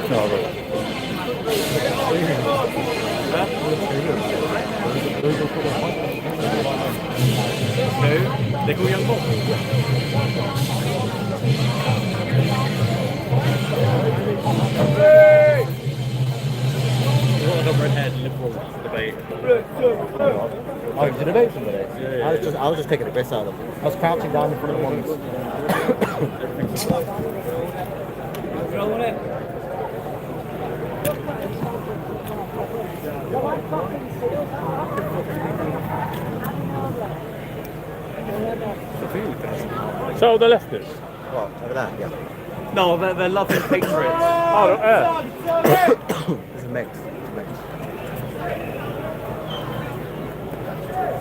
No, right. Who? They call young Bob. What a redhead liberal debate. Oh, you did debate somebody? Yeah. I was just taking the piss out of them. I was crouching down in front of the ones. So the leftists. What, over there? Yeah. No, they're loving patriots. Oh, yeah. It's a mix.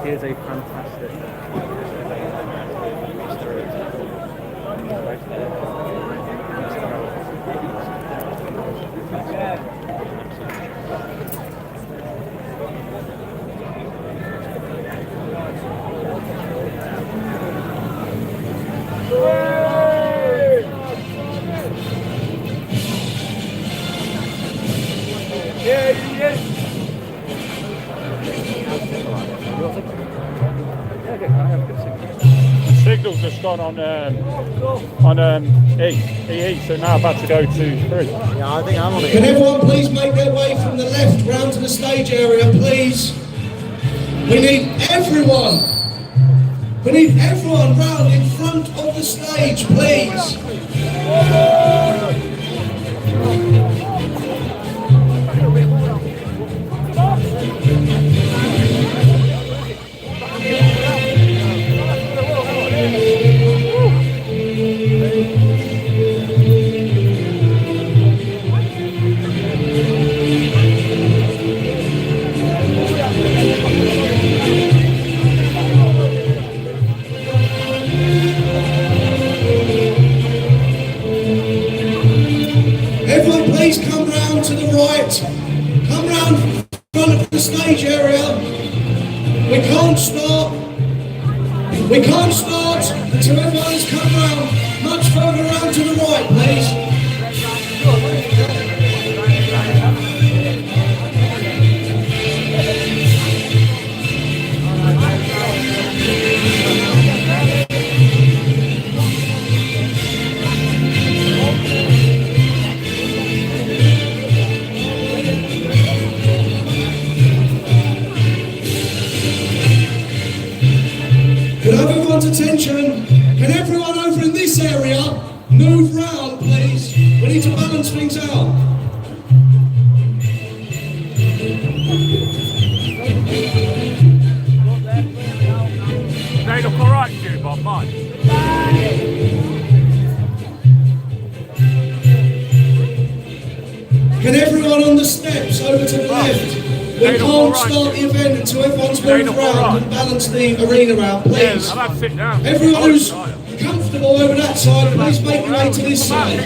Here's a fantastic. Signal's just gone on E, so now about to go to 3. Yeah, I think I'm on it. Can everyone please make their way from the left round to the stage area, please? We need everyone. We need everyone round in front of the stage, please. Everyone please come round to the right. Come round in front of the stage area. We can't start. We can't start until everyone's come round. Much further round to the right, please. Can I have everyone's attention? Can everyone over in this area move round, please? We need to balance things out. They look alright to you, Bob, mine. Can everyone on the steps over to the left? We can't start the event until everyone's moved round and balanced the arena out, please. I'll have to sit down. Everyone who's comfortable over that side, please make your way to this side.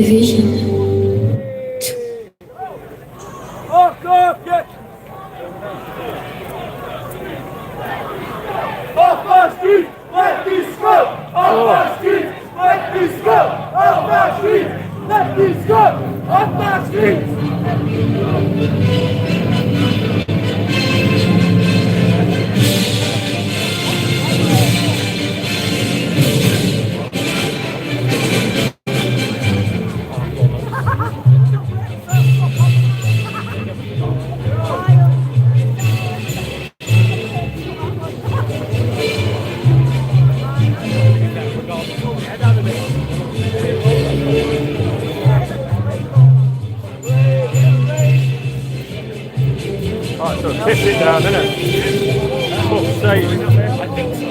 division. Off my street, let me smoke! Off my street, let me smoke! Off my street, let me smoke! Off my Right, so piss it down, innit? Fuck's sake. I think so.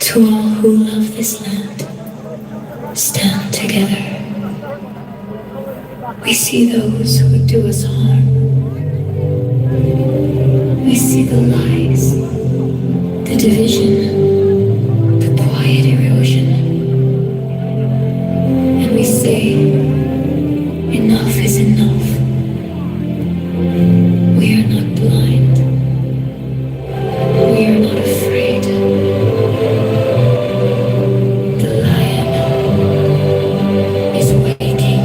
To all who love this land, stand together. We see those who would do us harm. We see the lies, the division, the quiet erosion. And we say, enough is enough. We are not blind. We are not afraid. The lion is waking.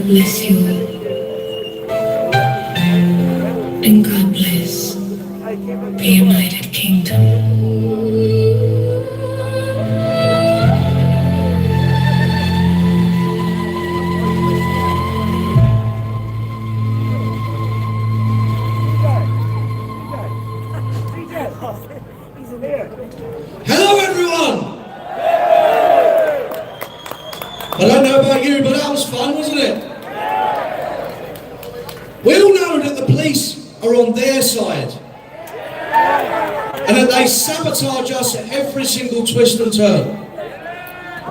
bless you all. And God bless the United Kingdom. Hello everyone! I don't know about you, but that was fun, wasn't it? We all know that the police are on their side and that they sabotage us at every single twist and turn.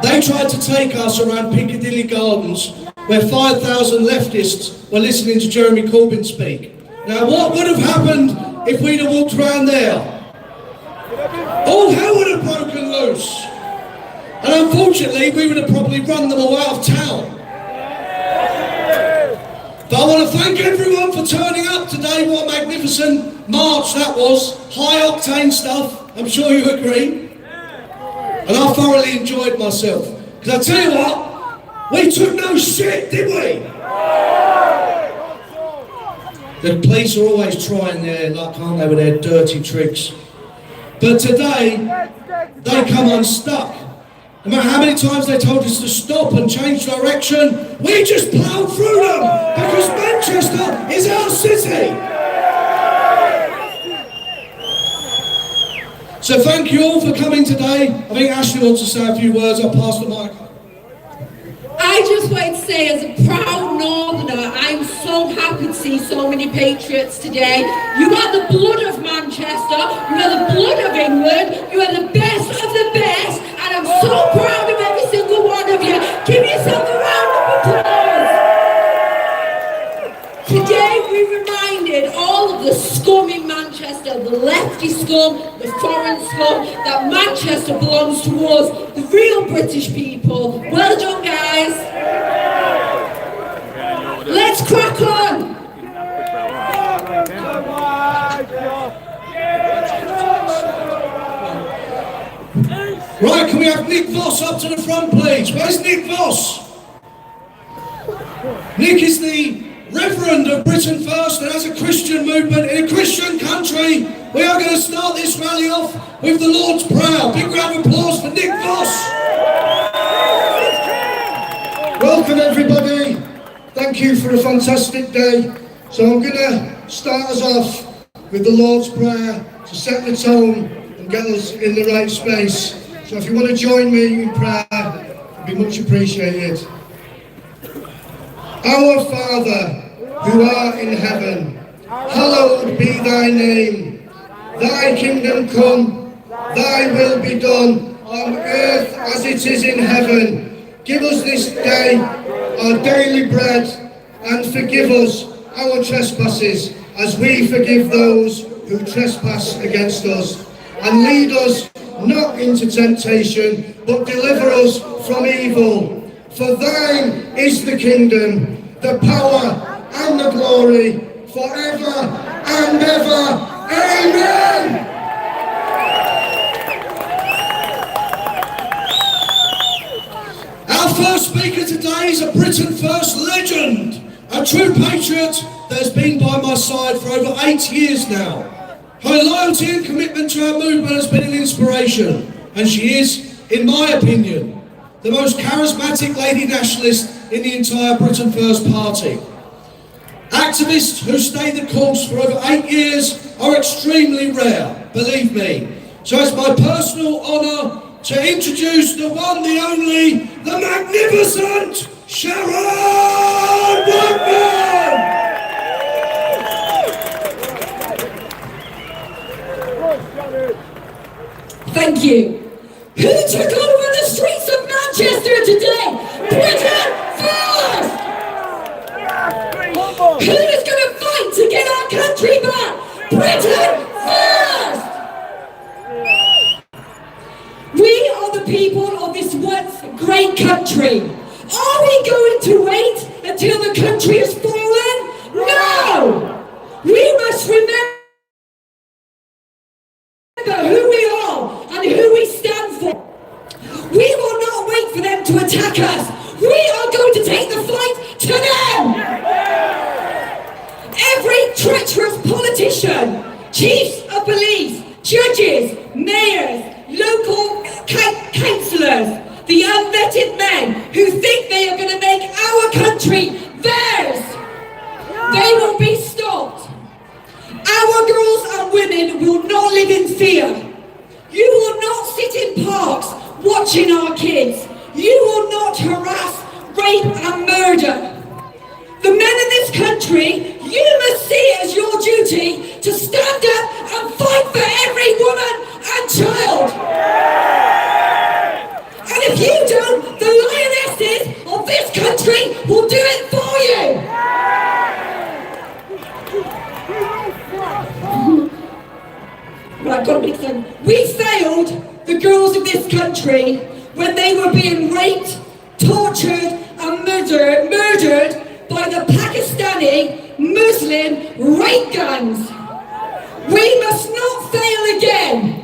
They tried to take us around Piccadilly Gardens where 5,000 leftists were listening to Jeremy Corbyn speak. Now what would have happened if we'd have walked around there? All hell would have broken loose. And unfortunately, we would have probably run them all out of town. But I want to thank everyone for turning up today. What a magnificent march that was. High octane stuff, I'm sure you agree. And I thoroughly enjoyed myself. Because I tell you what, we took no shit, did we? The police are always trying their luck, aren't they, with their dirty tricks. But today, they come unstuck. No matter how many times they told us to stop and change direction, we just ploughed through them because Manchester is our city. So thank you all for coming today. I think Ashley wants to say a few words. I'll pass the mic. I just want to say, as a proud Northerner, I'm so happy to see so many patriots today. You are the blood of Manchester, you are the blood of England, you are the best of the best, and I'm so proud of every single one of you. Give yourself a round of applause. Today we reminded all of the scum in Manchester, the lefty scum, the foreign scum, that Manchester belongs to us, the real British people. Well done, guys. Let's crack on. Right, can we have Nick Voss up to the front, please? Where's Nick Voss? Nick is the Reverend of Britain First, and as a Christian movement in a Christian country, we are going to start this rally off with the Lord's Prayer. Big round of applause for Nick Voss. Welcome everybody. Thank you for a fantastic day. So I'm going to start us off with the Lord's Prayer to set the tone and get us in the right space. So if you want to join me in prayer, it'd be much appreciated. Our Father, who art in heaven, hallowed be thy name. Thy kingdom come, thy will be done, on earth as it is in heaven. Give us this day our daily bread, and forgive us our trespasses, as we forgive those who trespass against us. And lead us not into temptation, but deliver us from evil. For thine is the kingdom, the power, and the glory, forever and ever. Amen! Our first speaker today is a Britain First legend, a true patriot that has been by my side for over 8 years now. Her loyalty and commitment to our movement has been an inspiration, and she is, in my opinion, the most charismatic lady nationalist in the entire Britain First party. Activists who stay the course for over 8 years are extremely rare, believe me. So it's my personal honour to introduce the one, the only, the magnificent Sharon Blackman! Thank you. Who took over the streets of Manchester today? Britain First! Who is going to fight to get our country back? Britain First! We are the people of this once great country. Are we going to wait until the country has fallen? No! We must remember who we are and who we stand for. We will not wait for them to attack us. We are going to take the fight today! treacherous politician, chiefs of police, judges, mayors, local councillors, the unvetted men who think they are going to make our country theirs. They will be stopped. Our girls and women will not live in fear. You will not sit in parks watching our kids. You will not harass, rape and murder. The men in this country, you must see it as your duty to stand up and fight for every woman and child. And if you don't, the lionesses of this country will do it for you. Right, got to make sense. We failed the girls of this country when they were being raped, tortured and murdered by the Pakistani Muslim rape gangs. We must not fail again.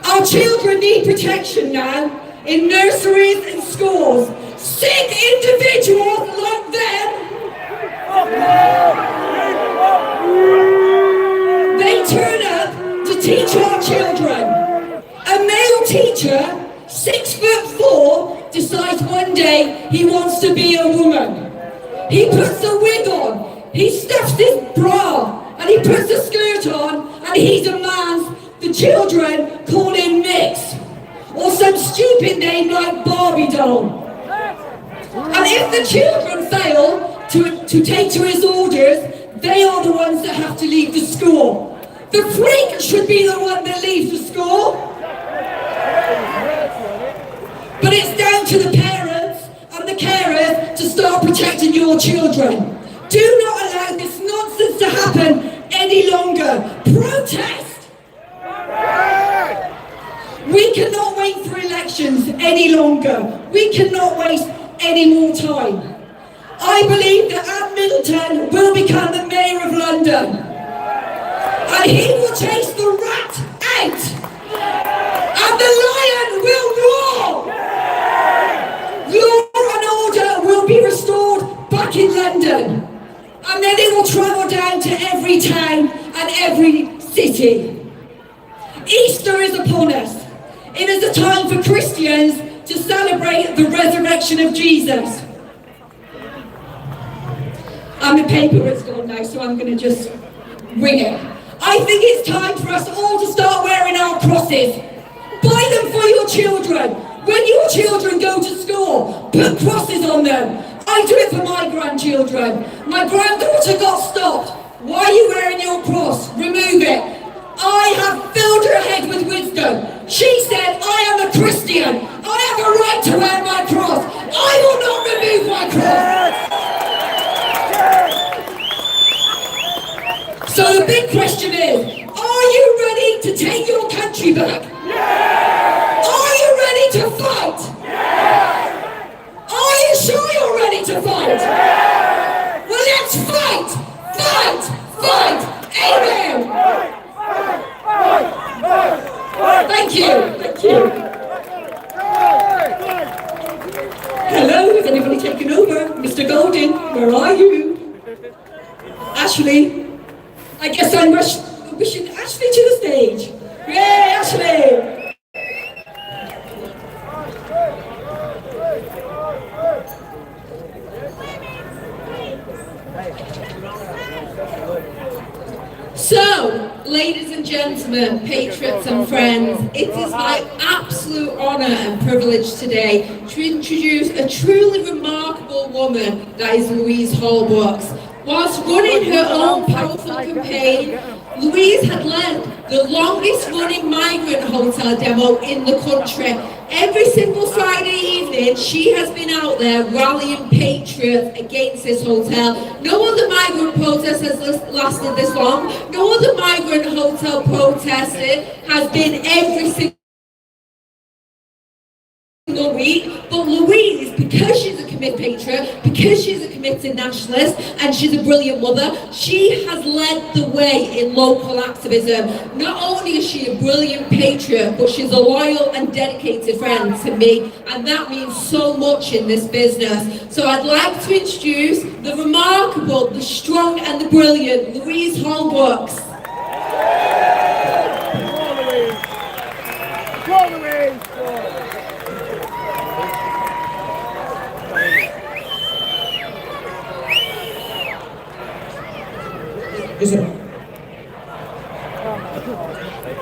Our children need protection now in nurseries and schools. Sick individuals like them, they turn up to teach our children. A male teacher, 6'4", decides one day he wants to be a woman. He puts a wig on, he stuffs his bra, and he puts a skirt on, and he demands the children call him Mix, or some stupid name like Barbie doll. And if the children fail to take to his orders, they are the ones that have to leave the school. The freak should be the one that leaves the school. But it's down to the parents and the carers to start protecting your children. Do not allow this nonsense to happen any longer. Protest! We cannot wait for elections any longer. We cannot waste any more time. I believe that Anne Middleton will become the Mayor of London. And he will chase the rat out. And the lion will roar. Law and order will be restored back in London. And then it will travel down to every town and every city. Easter is upon us. It is a time for Christians to celebrate the resurrection of Jesus. And the paper is gone now, so I'm going to just wing it. I think it's time for us all to start wearing our crosses. Buy them for your children. When your children go to school, put crosses on them. I do it for my grandchildren. My granddaughter got stopped. Why are you wearing your cross? Remove it. I have filled her head with wisdom. She said, I am a Christian. I have a right to wear my cross. I will not remove my cross. So the big question is, are you ready to take your country back? Are you ready to fight? Are you sure you're ready to fight? Well, let's fight! Fight! Fight! Amen! Thank you! Thank you! Hello, is anybody taking over? Mr. Golden, where are you? Ashley? I guess I'm wishing Ashley to the stage. Yay, Ashley! So, ladies and gentlemen, patriots and friends, it is my absolute honour and privilege today to introduce a truly remarkable woman that is Louise Holbrooks. Whilst running her own powerful campaign, Louise had led the longest running migrant hotel demo in the country. Every single Friday evening, she has been out there rallying patriots against this hotel. No other migrant protest has lasted this long. No other migrant hotel protesting has been every single week. But Louise, because she's a committed patriot, because she's a committed nationalist, and she's a brilliant mother, she has led the way in local activism. Not only is she a brilliant patriot, but she's a loyal and dedicated friend to me, and that means so much in this business. So I'd like to introduce the remarkable, the strong and the brilliant Louise Holbrooks.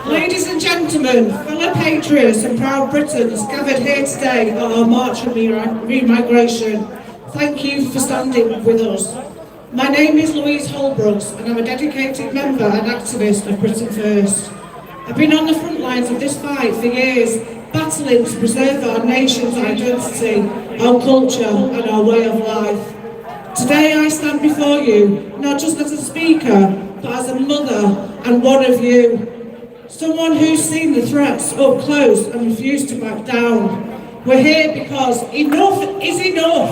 Ladies and gentlemen, fellow patriots and proud Britons gathered here today on our march on remigration, thank you for standing with us. My name is Louise Holbrooks and I'm a dedicated member and activist of Britain First. I've been on the front lines of this fight for years, battling to preserve our nation's identity, our culture and our way of life. Today I stand before you, not just as a speaker, but as a mother and one of you. Someone who's seen the threats up close and refused to back down. We're here because enough is enough.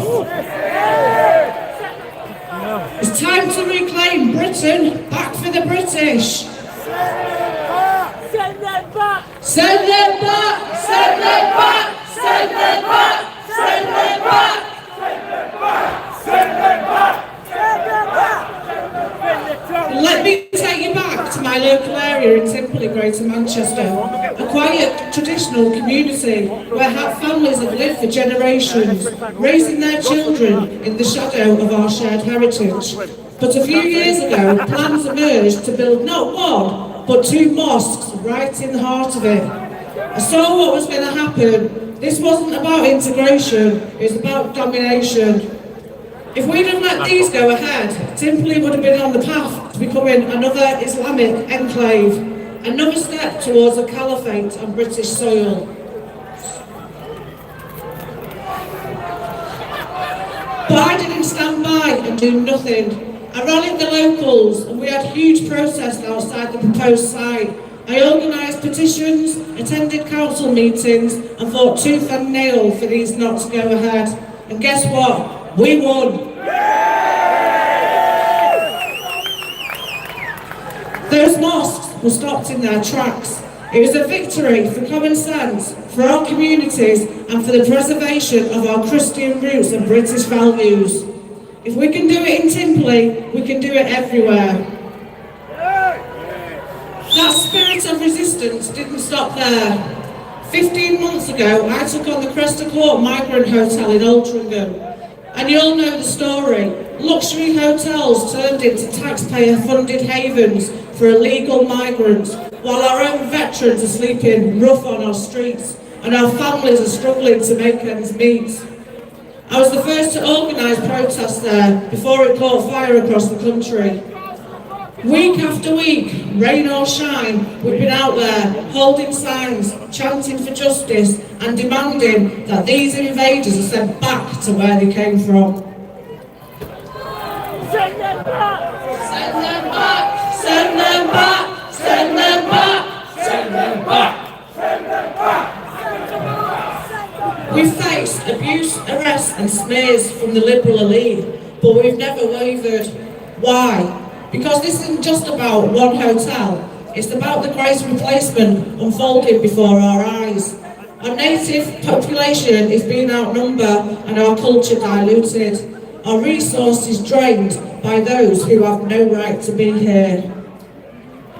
It's time to reclaim Britain back for the British. Send them back! Send them back! Send them back! Send them back! Send them back! Let me take you back to my local area in Timperley, Greater Manchester, a quiet, traditional community where families have lived for generations, raising their children in the shadow of our shared heritage. But a few years ago, plans emerged to build not one, but 2 mosques right in the heart of it. I saw what was going to happen. This wasn't about integration, it was about domination. If we'd have let these go ahead, Timperley would have been on the path to becoming another Islamic enclave, another step towards a caliphate on British soil. But I didn't stand by and do nothing. I rallied the locals and we had huge protests outside the proposed site. I organised petitions, attended council meetings and fought tooth and nail for these not to go ahead. And guess what? We won! Those mosques were stopped in their tracks. It was a victory for common sense, for our communities and for the preservation of our Christian roots and British values. If we can do it in Timperley, we can do it everywhere. That spirit of resistance didn't stop there. 15 months ago, I took on the Cresta Court Migrant Hotel in Altrincham. And you all know the story. Luxury hotels turned into taxpayer-funded havens for illegal migrants, while our own veterans are sleeping rough on our streets and our families are struggling to make ends meet. I was the first to organise protests there before it caught fire across the country. Week after week, rain or shine, we've been out there holding signs, chanting for justice and demanding that these invaders are sent back to where they came from. Send them back! Send them back! Send them back! Send them back! Send them back! Send them back! We've faced abuse, arrests and smears from the Liberal elite, but we've never wavered. Why? Because this isn't just about one hotel, it's about the great replacement unfolding before our eyes. Our native population is being outnumbered and our culture diluted. Our resources drained by those who have no right to be here.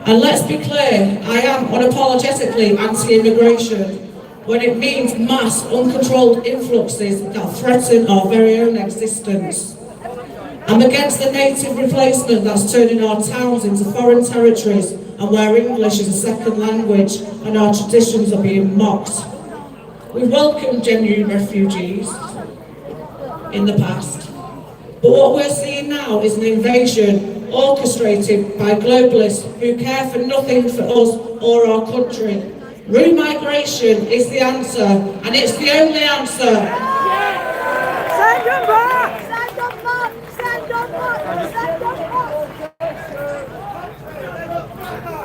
And let's be clear, I am unapologetically anti-immigration when it means mass, uncontrolled influxes that threaten our very own existence. I'm against the native replacement that's turning our towns into foreign territories and where English is a second language and our traditions are being mocked. We've welcomed genuine refugees in the past, but what we're seeing now is an invasion orchestrated by globalists who care for nothing for us or our country. Remigration is the answer, and it's the only answer. Send them back! Send them back! Send them back! Send them back!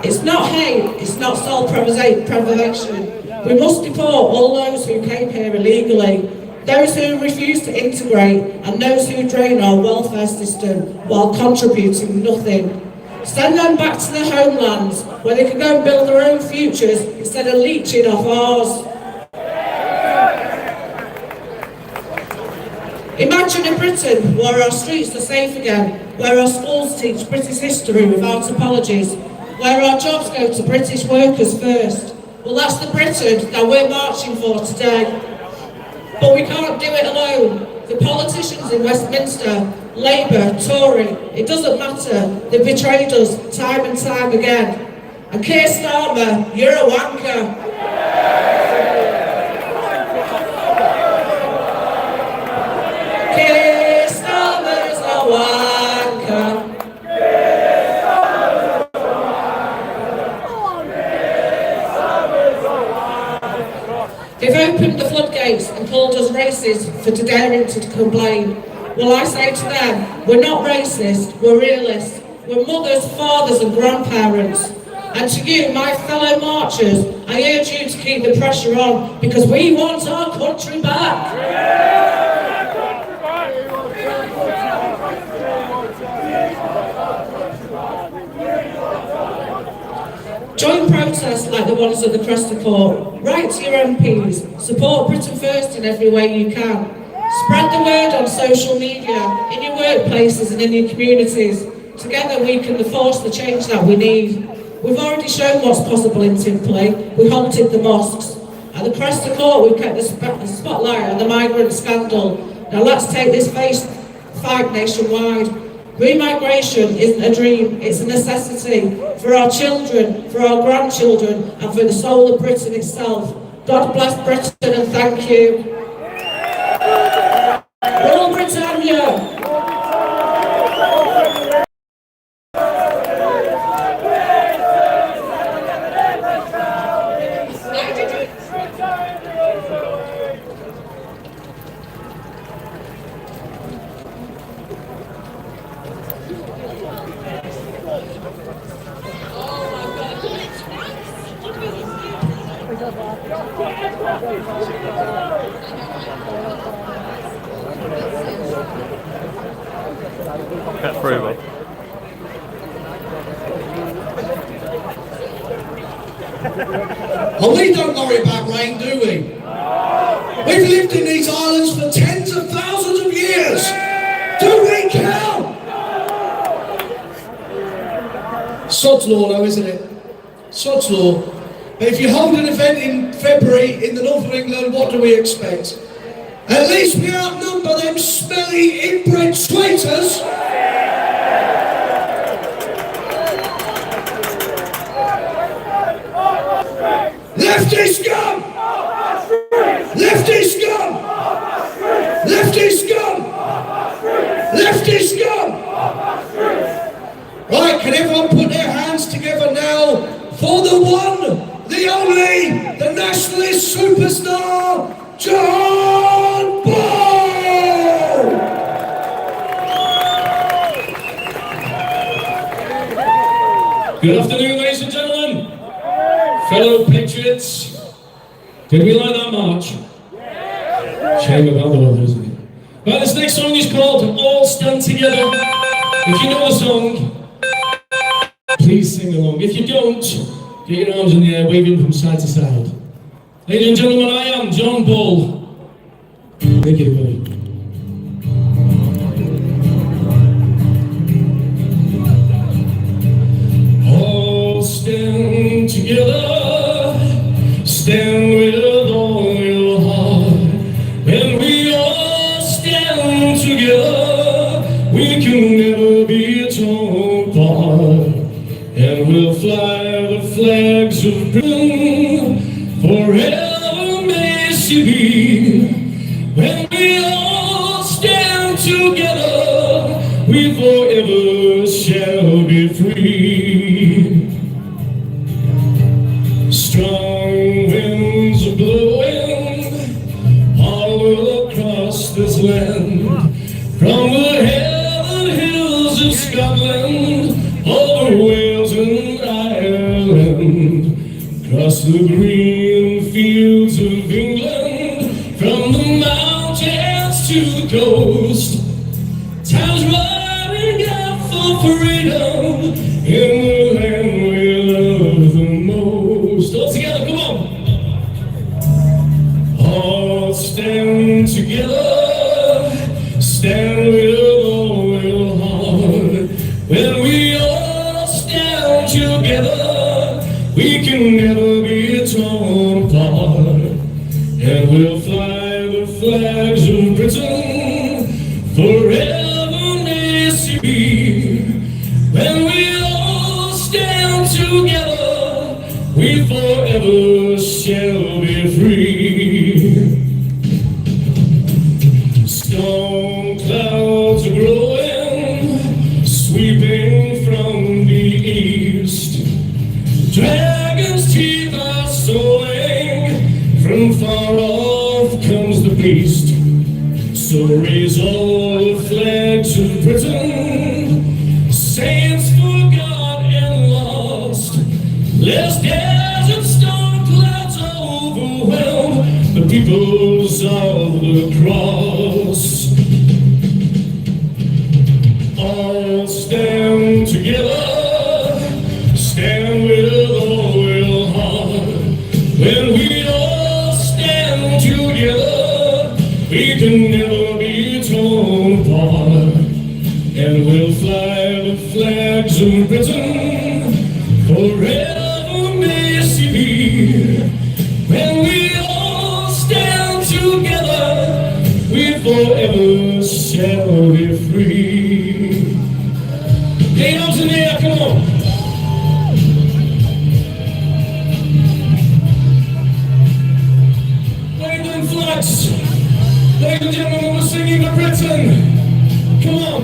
It's not hate, it's not self-preservation. We must deport all those who came here illegally. those who refuse to integrate, and those who drain our welfare system while contributing nothing. Send them back to their homelands where they can go and build their own futures instead of leeching off ours. Imagine a Britain where our streets are safe again, where our schools teach British history without apologies, where our jobs go to British workers first. Well, that's the Britain that we're marching for today. But we can't do it alone. The politicians in Westminster, Labour, Tory, it doesn't matter. They've betrayed us time and time again. And Keir Starmer, you're a wanker. Keir Starmer's a wanker. They've opened the floodgates and called us racist for daring to complain. Well, I say to them, we're not racist, we're realists. We're mothers, fathers and grandparents. And to you, my fellow marchers, I urge you to keep the pressure on because we want our country back. Join protests like the ones at the Cresta Court. Write to your MPs. Support Britain First in every way you can. Spread the word on social media, in your workplaces and in your communities. Together we can force the change that we need. We've already shown what's possible in Timperley. We halted the mosques. At the Cresta Court we've kept the spotlight on the migrant scandal. Now let's take this fight nationwide. Remigration isn't a dream, it's a necessity for our children, for our grandchildren and for the soul of Britain itself. God bless Britain and thank you. Rule Britannia! Get through, man. And we don't worry about rain, do we? We've lived in these islands for tens of thousands of years. Do we count? Sod's law though, isn't it? Sod's law. But if you hold an event in February in the north of England, what do we expect? At least we outnumber them smelly inbred traitors. Lefty scum! Lefty scum! Lefty scum! Lefty scum! Right, can everyone put their hands together now for the one, the only, the nationalist superstar, John Ball! Good afternoon, ladies and gentlemen. Fellow patriots, did we like that march? Shame about the weather, isn't it? Right, this next song is called All Stand Together. If you know the song, please sing along. If you don't, get your arms in the air, waving from side to side. Ladies and gentlemen, I am John Bull. Take it away. All stand together, stand with all your heart. When we all stand together, we can never be torn apart. And we'll fly the flags of Britain forever may she be. When we all stand together, we forever shall be free. Strong winds are blowing all across this land, from the heathen hills of Scotland over Wales and Ireland, across the green fields of England, from the mountains the coast. Time's running out for freedom in the land we love the most. All together, come on. All stand together, stand with all your heart. When we all stand together, we can never be torn apart. And we'll fly the flags of Britain forever may she be. When we all stand together, we forever shall be free. Storm clouds are growing, sweeping from the east. Dragon's teeth are soaring, from far off comes the beast. So raise all the flags of Britain, saints forgot and lost. Lest desert storm clouds overwhelm the peoples of the cross. All stand together, stand with all your heart. When we all stand together, we can never be torn apart. And we'll fly the flags of Britain forever may she be. When we all stand together, we forever shall be free. Hey, arms in the air, come on. Waving flags. Ladies and gentlemen, we're singing to Britain. Come on.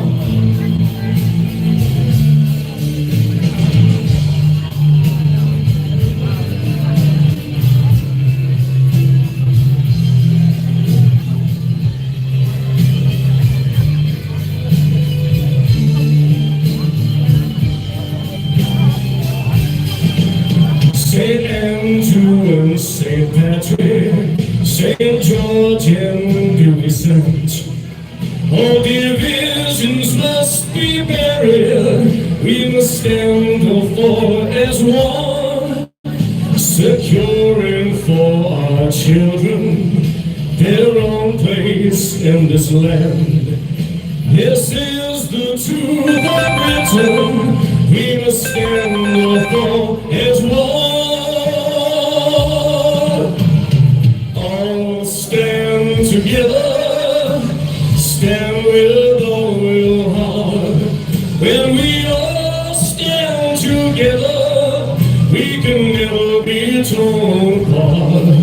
St. Andrew and St. Patrick, St. George and Dewey St. All divisions must be buried. We must stand for as one, securing for our children their own place in this land. This is the truth of Britain. We must stand for as one. All stand together, stand with all your heart. When we all stand together, we can never be torn apart.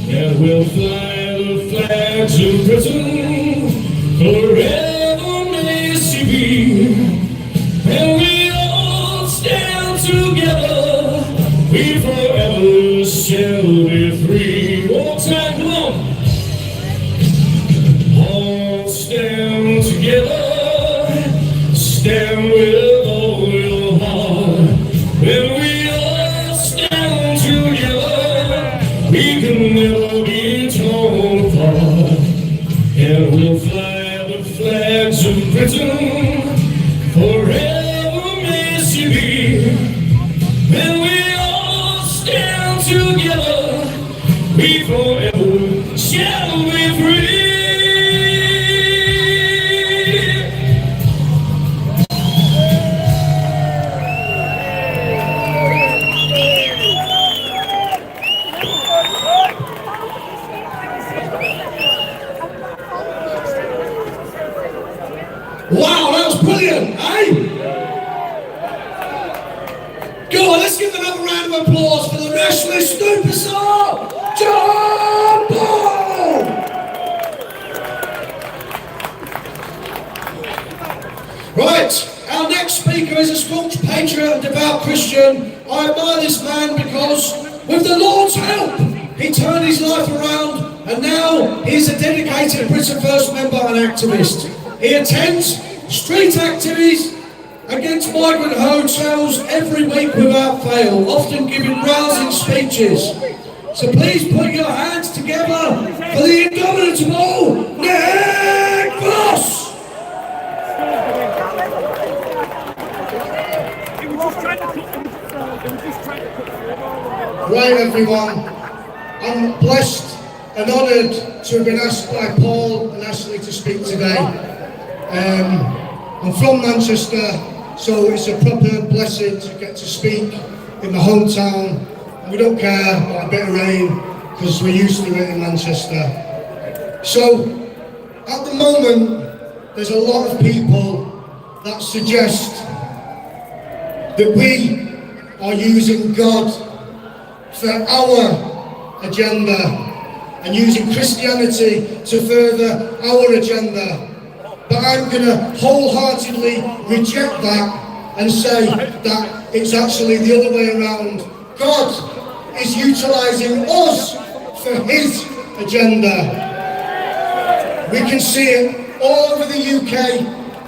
And we'll fly the flags of Britain forever may she be. When we all stand together, we forever shall be free. One time, come on. All stand together, stand with all your heart. When we all stand together, we can never be torn apart. And we'll fly the flags of Britain forever may she be. When we all stand together, we forever shall be free. Wow, that was brilliant, eh? Go on, let's give another round of applause for the nationalist superstar, John Paul! Right, our next speaker is a staunch patriot and devout Christian. I admire this man because, with the Lord's help, he turned his life around and now he's a dedicated Britain First member and activist. He attends street activities against migrant hotels every week without fail, often giving rousing speeches. So please put your hands together for the indomitable Nick Right, everyone. I'm blessed and honoured to have been asked by Paul and Ashley to speak today. I'm from Manchester, so it's a proper blessing to get to speak in my hometown. We don't care about a bit of rain because we're used to it in Manchester. So, at the moment, there's a lot of people that suggest that we are using God for our agenda and using Christianity to further our agenda. But I'm going to wholeheartedly reject that and say that it's actually the other way around. God is utilising us for his agenda. We can see it all over the UK,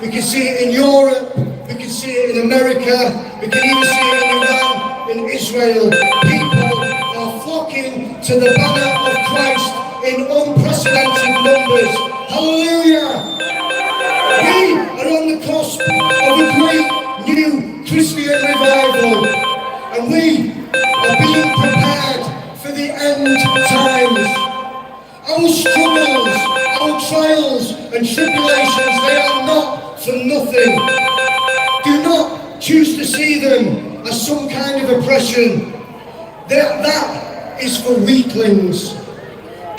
we can see it in Europe, we can see it in America, we can even see it in Iran, in Israel. People are flocking to the banner of Christ in unprecedented numbers. Hallelujah! We are on the cusp of a great new Christian revival, and we are being prepared for the end times. Our struggles, our trials and tribulations, they are not for nothing. Do not choose to see them as some kind of oppression. That is for weaklings.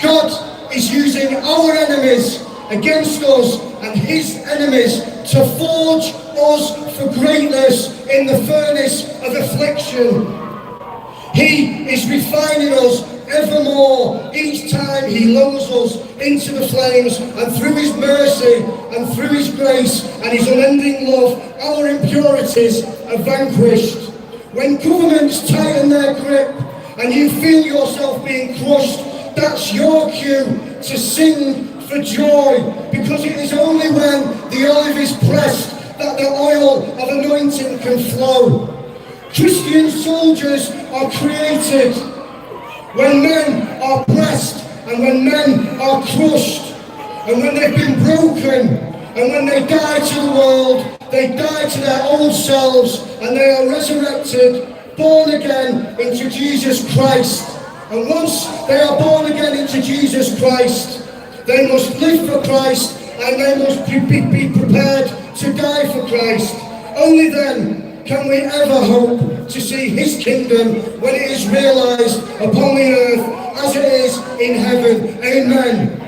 God is using our enemies against us and his enemies to forge us for greatness in the furnace of affliction. He is refining us evermore each time he lowers us into the flames, and through his mercy and through his grace and his unending love, our impurities are vanquished. When governments tighten their grip and you feel yourself being crushed, that's your cue to sing for joy, because it is only when the olive is pressed that the oil of anointing can flow. Christian soldiers are created when men are pressed and when men are crushed and when they've been broken, and when they die to the world, they die to their old selves and they are resurrected, born again into Jesus Christ. And once they are born again into Jesus Christ, they must live for Christ and they must be prepared to die for Christ. Only then can we ever hope to see his kingdom when it is realised upon the earth as it is in heaven. Amen.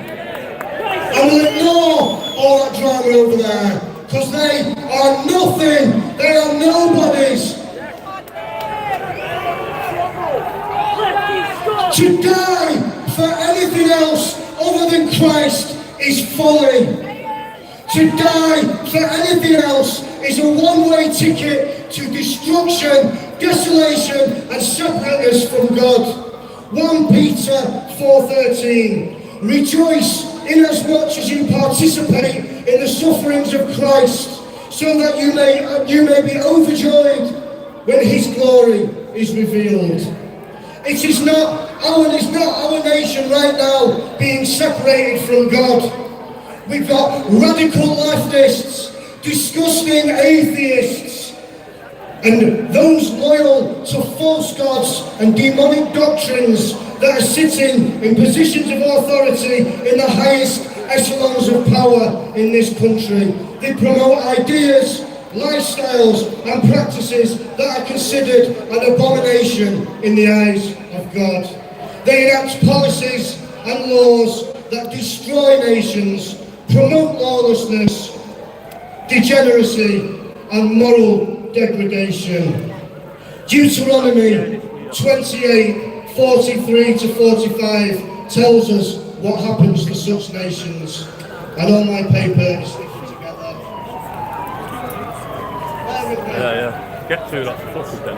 And we'll ignore all that drama over there, because they are nothing, they are nobodies. To die for anything else other than Christ is folly. To die for anything else is a one-way ticket to destruction, desolation and separateness from God. 1 Peter 4:13. Rejoice inasmuch as you participate in the sufferings of Christ, so that you may be overjoyed when his glory is revealed. It is not our nation right now being separated from God. We've got radical leftists, disgusting atheists, and those loyal to false gods and demonic doctrines that are sitting in positions of authority in the highest echelons of power in this country. They promote ideas, lifestyles and practices that are considered an abomination in the eyes of God. They enact policies and laws that destroy nations, promote lawlessness, degeneracy and moral degradation. Deuteronomy 28:43 to 45 tells us what happens to such nations. And on my paper is sticking together. Yeah. Get through that focus then.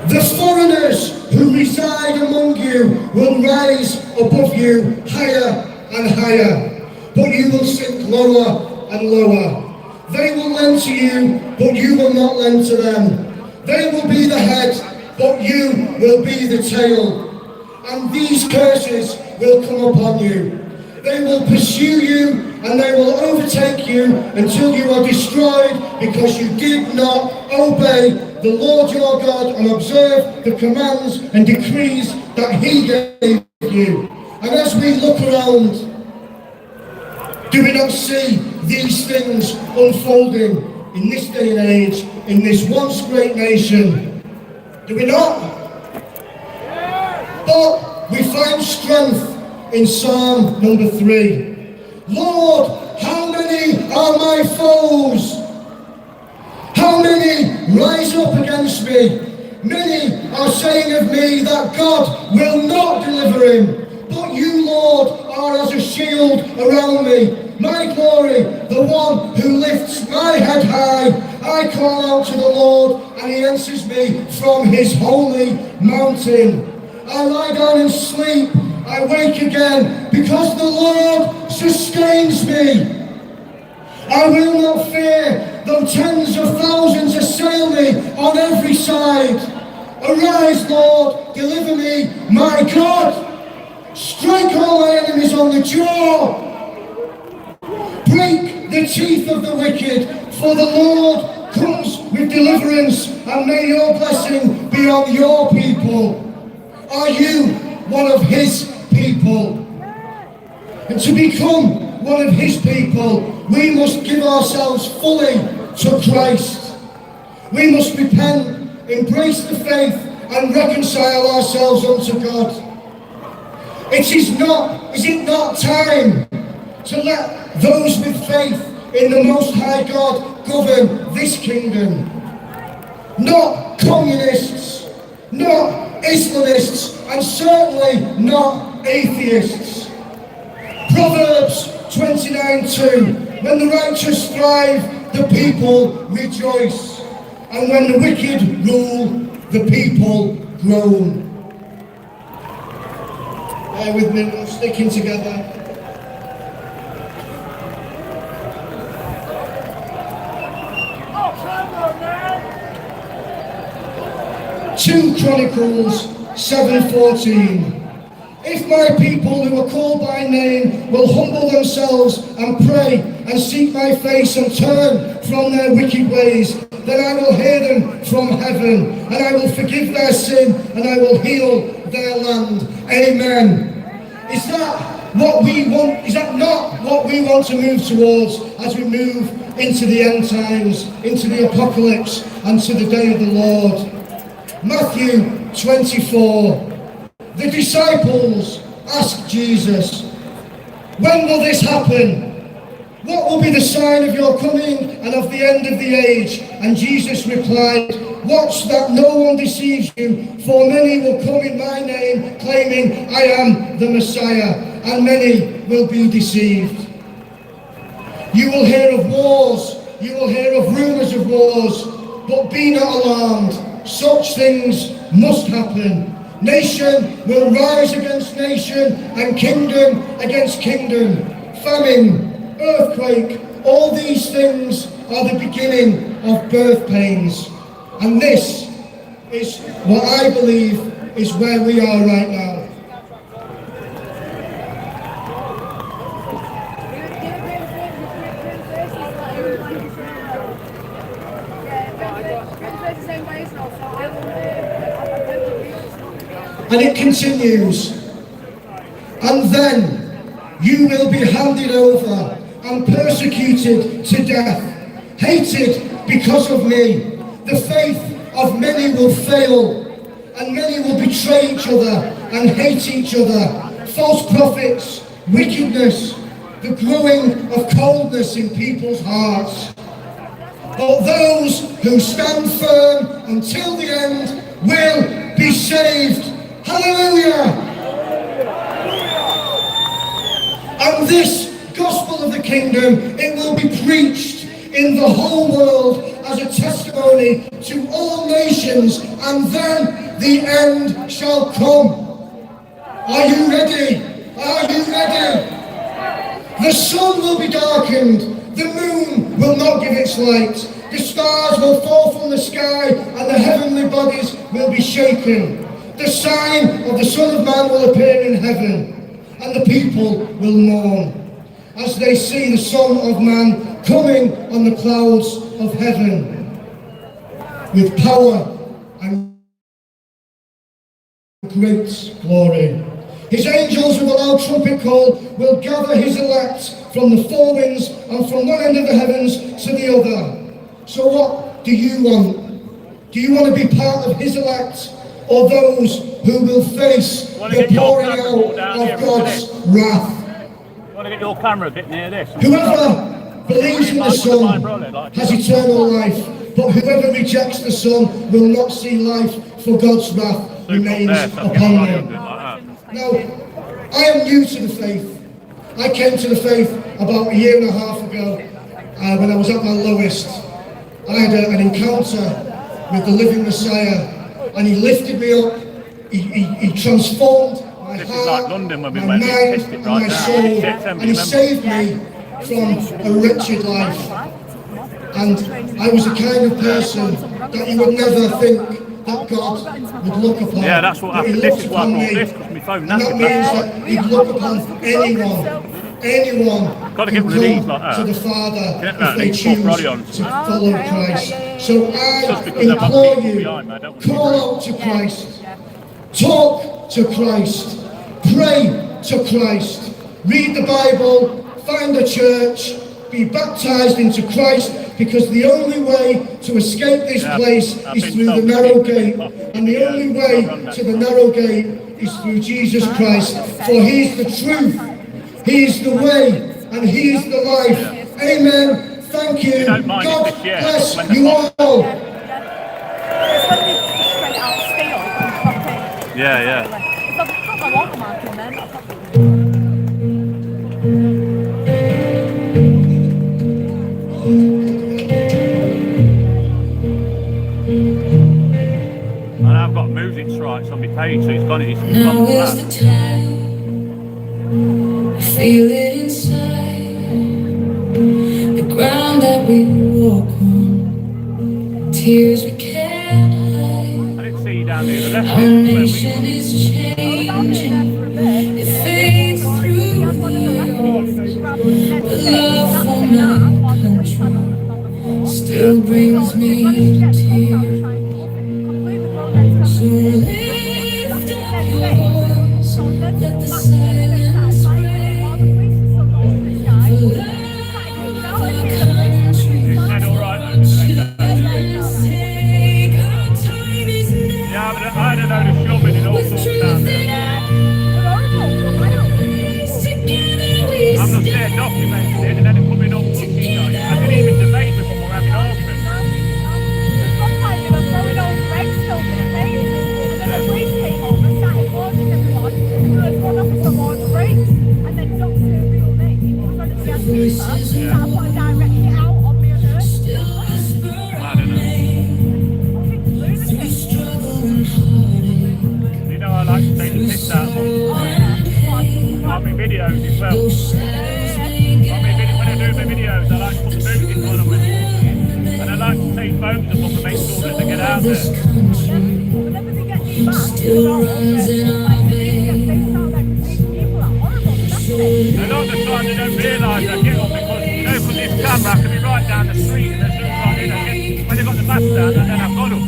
The foreigners who reside among you will rise above you higher and higher, but you will sink lower and lower. They will lend to you, but you will not lend to them. They will be the head, but you will be the tail. And these curses will come upon you. They will pursue you and they will overtake you until you are destroyed, because you did not obey the Lord your God and observe the commands and decrees that he gave you. And as we look around, do we not see these things unfolding in this day and age, in this once great nation? Do we not? But we find strength in Psalm number 3. Lord, how many are my foes? How many rise up against me? Many are saying of me that God will not deliver him. But you, Lord, are as a shield around me, my glory, the one who lifts my head high. I call out to the Lord, and he answers me from his holy mountain. I lie down and sleep, I wake again, because the Lord sustains me. I will not fear, though tens of thousands assail me on every side. Arise, Lord, deliver me, my God. Strike all my enemies on the jaw. Break the teeth of the wicked, for the Lord comes with deliverance, and may your blessing be on your people. Are you one of his people? And to become one of his people, we must give ourselves fully to Christ. We must repent, embrace the faith, and reconcile ourselves unto God. Is it not time to let those with faith in the Most High God govern this kingdom? Not communists, not Islamists, and certainly not atheists. Proverbs 29:2, when the righteous thrive, the people rejoice, and when the wicked rule, the people groan. Bear with me, we're sticking together. 2 Chronicles 7:14. If my people who are called by name will humble themselves and pray and seek my face and turn from their wicked ways, then I will hear them from heaven, and I will forgive their sin, and I will heal their land. Amen. Is that what we want? Is that not what we want to move towards as we move into the end times, into the apocalypse, and to the day of the Lord? Matthew 24. The disciples asked Jesus, when will this happen? What will be the sign of your coming and of the end of the age? And Jesus replied, watch that no one deceives you, for many will come in my name, claiming I am the Messiah, and many will be deceived. You will hear of wars, you will hear of rumors of wars, but be not alarmed. Such things must happen. Nation will rise against nation, and kingdom against kingdom. Famine, earthquake, all these things are the beginning of birth pains. And this is what I believe is where we are right now. And it continues. And then you will be handed over and persecuted to death, hated because of me. The faith of many will fail, and many will betray each other and hate each other. False prophets, wickedness, the growing of coldness in people's hearts. But those who stand firm until the end will be saved. Hallelujah! And this gospel of the kingdom, it will be preached in the whole world as a testimony to all nations, and then the end shall come. Are you ready? Are you ready? The sun will be darkened, the moon will not give its light, the stars will fall from the sky, and the heavenly bodies will be shaken. The sign of the Son of Man will appear in heaven, and the people will mourn. as they see the Son of Man coming on the clouds of heaven with power and great glory. His angels with a loud trumpet call will gather his elect from the four winds and from one end of the heavens to the other. So what do you want? Do you want to be part of his elect, or those who will face the pouring out of God's wrath? You want to get your camera a bit near this? Whoever believes in the Son has eternal life, but whoever rejects the Son will not see life, for God's wrath remains upon them. Now, I am new to the faith. I came to the faith about a year and a half ago when I was at my lowest. I had an encounter with the living Messiah, and he lifted me up. He transformed my heart, my mind, and my soul, and he saved me from a wretched life. And I was the kind of person that you would never think that God would look upon. Yeah, that's what happened. This is why I brought this, because my phone and that means that he'd look upon anyone got to get rid of these like that. to the Father if that, they choose to follow Christ. So I implore you, call out to Christ, talk to Christ, pray to Christ, read the Bible, find a church, be baptized into Christ, because the only way to escape this place is through the narrow gate, and the only way to the narrow gate is through Jesus Christ, for he is the truth, he is the way, and he is the life. Amen. Thank you. God bless you all. Yeah. And I've got music strikes on my page, so it's gone in. Now is the time. I feel it inside. The ground that we walk on, tears we can't hide. I didn't see you down there. The left Our nation is changing. It fades through the years. But love for my country still brings me to tears. So lift up your voice, let the silence ring. For love of our country, children's sake, our time is now. Yeah, but I don't know the shopping and all sorts down there. I'm not there documenting it, and then it put me on fucking night. I didn't even debate before we're having arguments. You know I like to take the piss out of them. On my videos as well. When I do my videos, I like to put the music on them. And I like to take photos of them to make sure that they get out there. Still runs in our veins. A lot of the time they don't realise I get on because, you know, for this camera I can be right down the street and there's no like, you know, when they've got the mask down and then I've got them.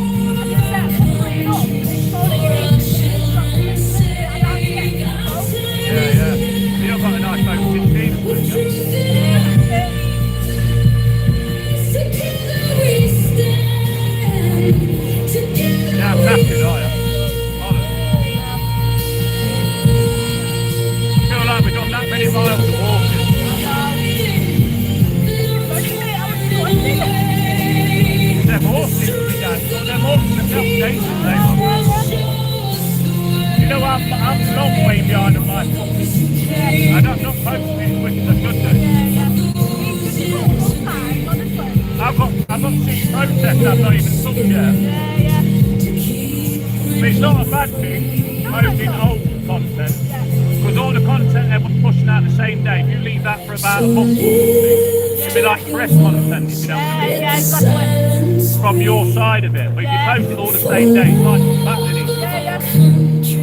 Yeah. You've got a nice photo 16. Yeah, I'm knackered, are you? I feel like we've done that many miles of walking. They're horses, Dad. They're horses and calculations, they are. You know, I'm a long way behind on my foot. And I'm not posting as quick as I should do. I've got 6 protests I've not even took yet. But it's not a bad thing, posting old content, because all the content they were pushing out the same day, if you leave that for about a month, it'd be like fresh content, if you know what I mean. From your side of it, but if you post it all the same day, it's like it's back in it.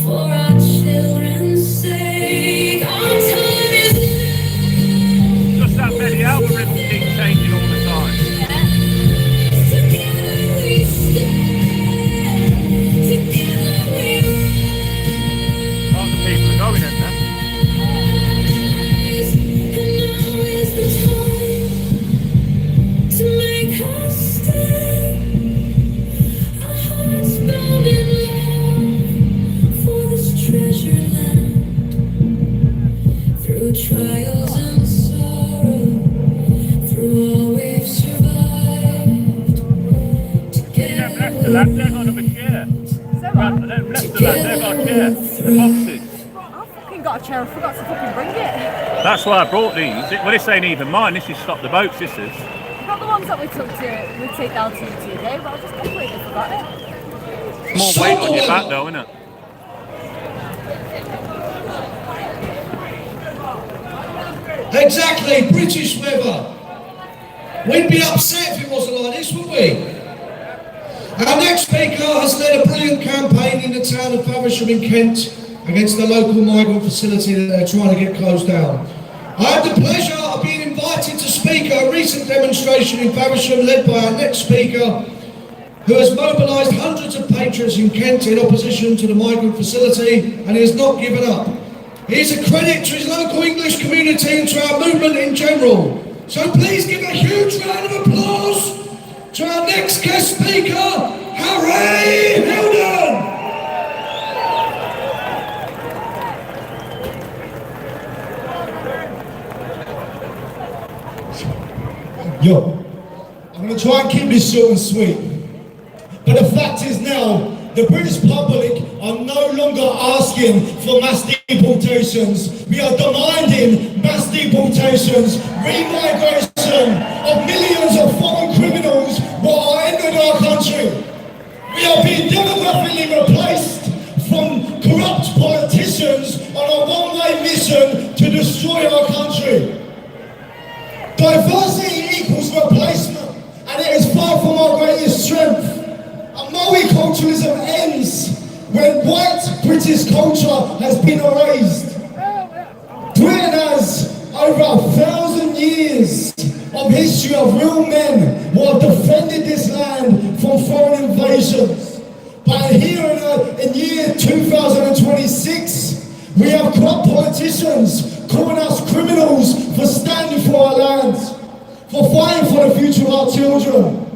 For our children's sake, our time is left the land, they're on a chair. They've left the land, they've got a chair. The boxes. I've fucking got a chair, I forgot to fucking bring it. That's why I brought these. Well, this ain't even mine, this is Stop the Boats, this is. Not the ones that we take down to today, but I just completely forgot it. More weight on your back though, isn't it? Exactly, British weather. We'd be upset if it wasn't like this, wouldn't we? Our next speaker has led a brilliant campaign in the town of Faversham in Kent against the local migrant facility that they're trying to get closed down. I have the pleasure of being invited to speak at a recent demonstration in Faversham led by our next speaker, who has mobilised hundreds of patriots in Kent in opposition to the migrant facility, and he has not given up. He is a credit to his local English community and to our movement in general. So please give a huge round of applause to our next guest speaker, Harry Hilden. Yo, I'm going to try and keep this short and sweet. But the fact is now, the British public are no longer asking for mass deportations. We are demanding mass deportations, remigration of millions of foreign criminals who are entering our country. We are being demographically replaced from corrupt politicians on a one-way mission to destroy our country. Diversity equals replacement, and it is far from our greatest strength. And multiculturalism ends when white British culture has been erased. Britain has over 1,000 years of history of real men who have defended this land from foreign invasions. But here in year 2026, we have corrupt politicians calling us criminals for standing for our lands, for fighting for the future of our children.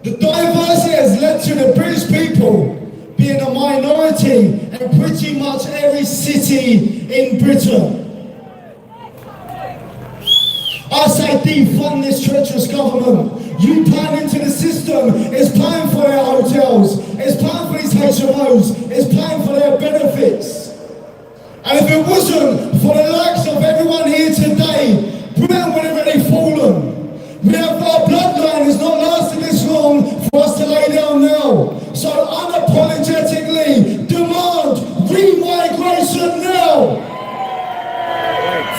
The diversity has led to the British people being a minority in pretty much every city in Britain. I say defund this treacherous government. You plan into the system, it's paying for their hotels, it's paying for these HMOs, it's paying for their benefits. And if it wasn't for the likes of everyone here today, Britain would have already fallen. Our bloodline has not lasted this long for us to lay down now. So unapologetically demand remigration now.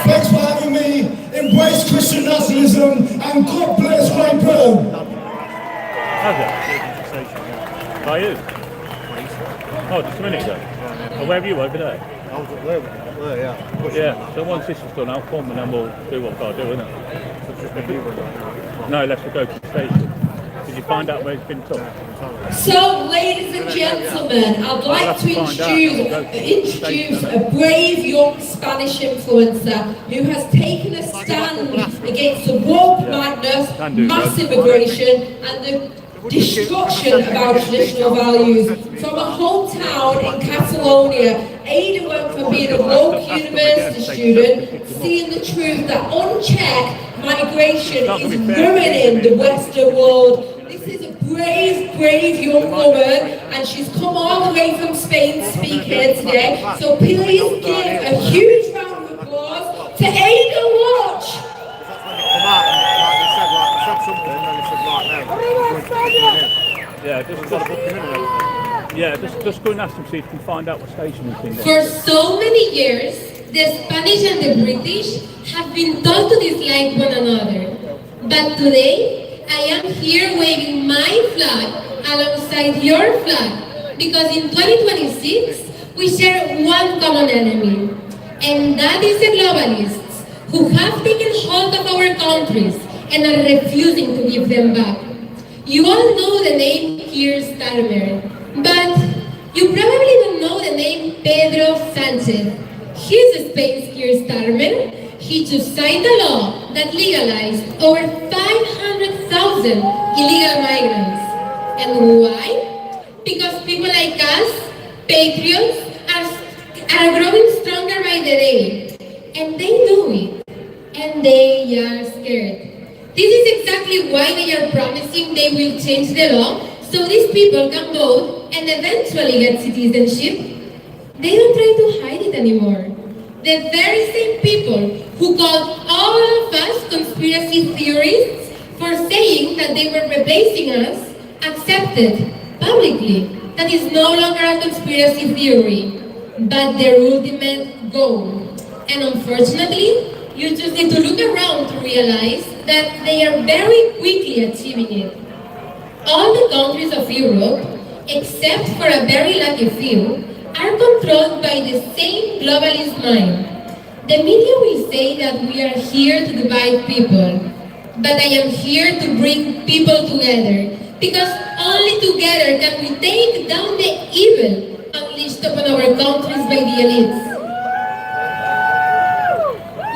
Thanks for having me. Embrace Christian nationalism and God bless Great Britain. Are you? Oh, just a minute ago. Oh, where were you? Over there? I was up there, yeah. Yeah, so once this is done, I'll come and then we'll do what we've got to do, innit? No, let's go to the station. Did you find out where it's been took? So, ladies and gentlemen, I'd like to introduce a brave young Spanish influencer who has taken a stand against the woke madness, mass immigration, and the destruction of our traditional values. From a hometown in Catalonia, Adida went from being a woke university student, seeing the truth that unchecked migration is ruining the Western world. This is a brave young woman, and she's come all the way from Spain to speak here today. So please give a huge round of applause to Adida Watch. Just go and ask them, see if you can find out what station it's in. For so many years, the Spanish and the British have been taught to dislike one another. But today, I am here waving my flag alongside your flag, because in 2026, we share one common enemy, and that is the globalists, who have taken hold of our countries and are refusing to give them back. You all know the name Keir Starmer, but you probably don't know the name Pedro Sánchez. He's Spain's Keir Starmer. He just signed a law that legalized over 500,000 illegal migrants. And why? Because people like us, patriots, are growing stronger by the day. And they know it. And they are scared. This is exactly why they are promising they will change the law so these people can vote and eventually get citizenship, they don't try to hide it anymore. The very same people who called all of us conspiracy theorists for saying that they were replacing us accepted publicly that is no longer a conspiracy theory, but their ultimate goal. And unfortunately, you just need to look around to realize that they are very quickly achieving it. All the countries of Europe, except for a very lucky few, are controlled by the same globalist mind. The media will say that we are here to divide people, but I am here to bring people together, because only together can we take down the evil unleashed upon our countries by the elites.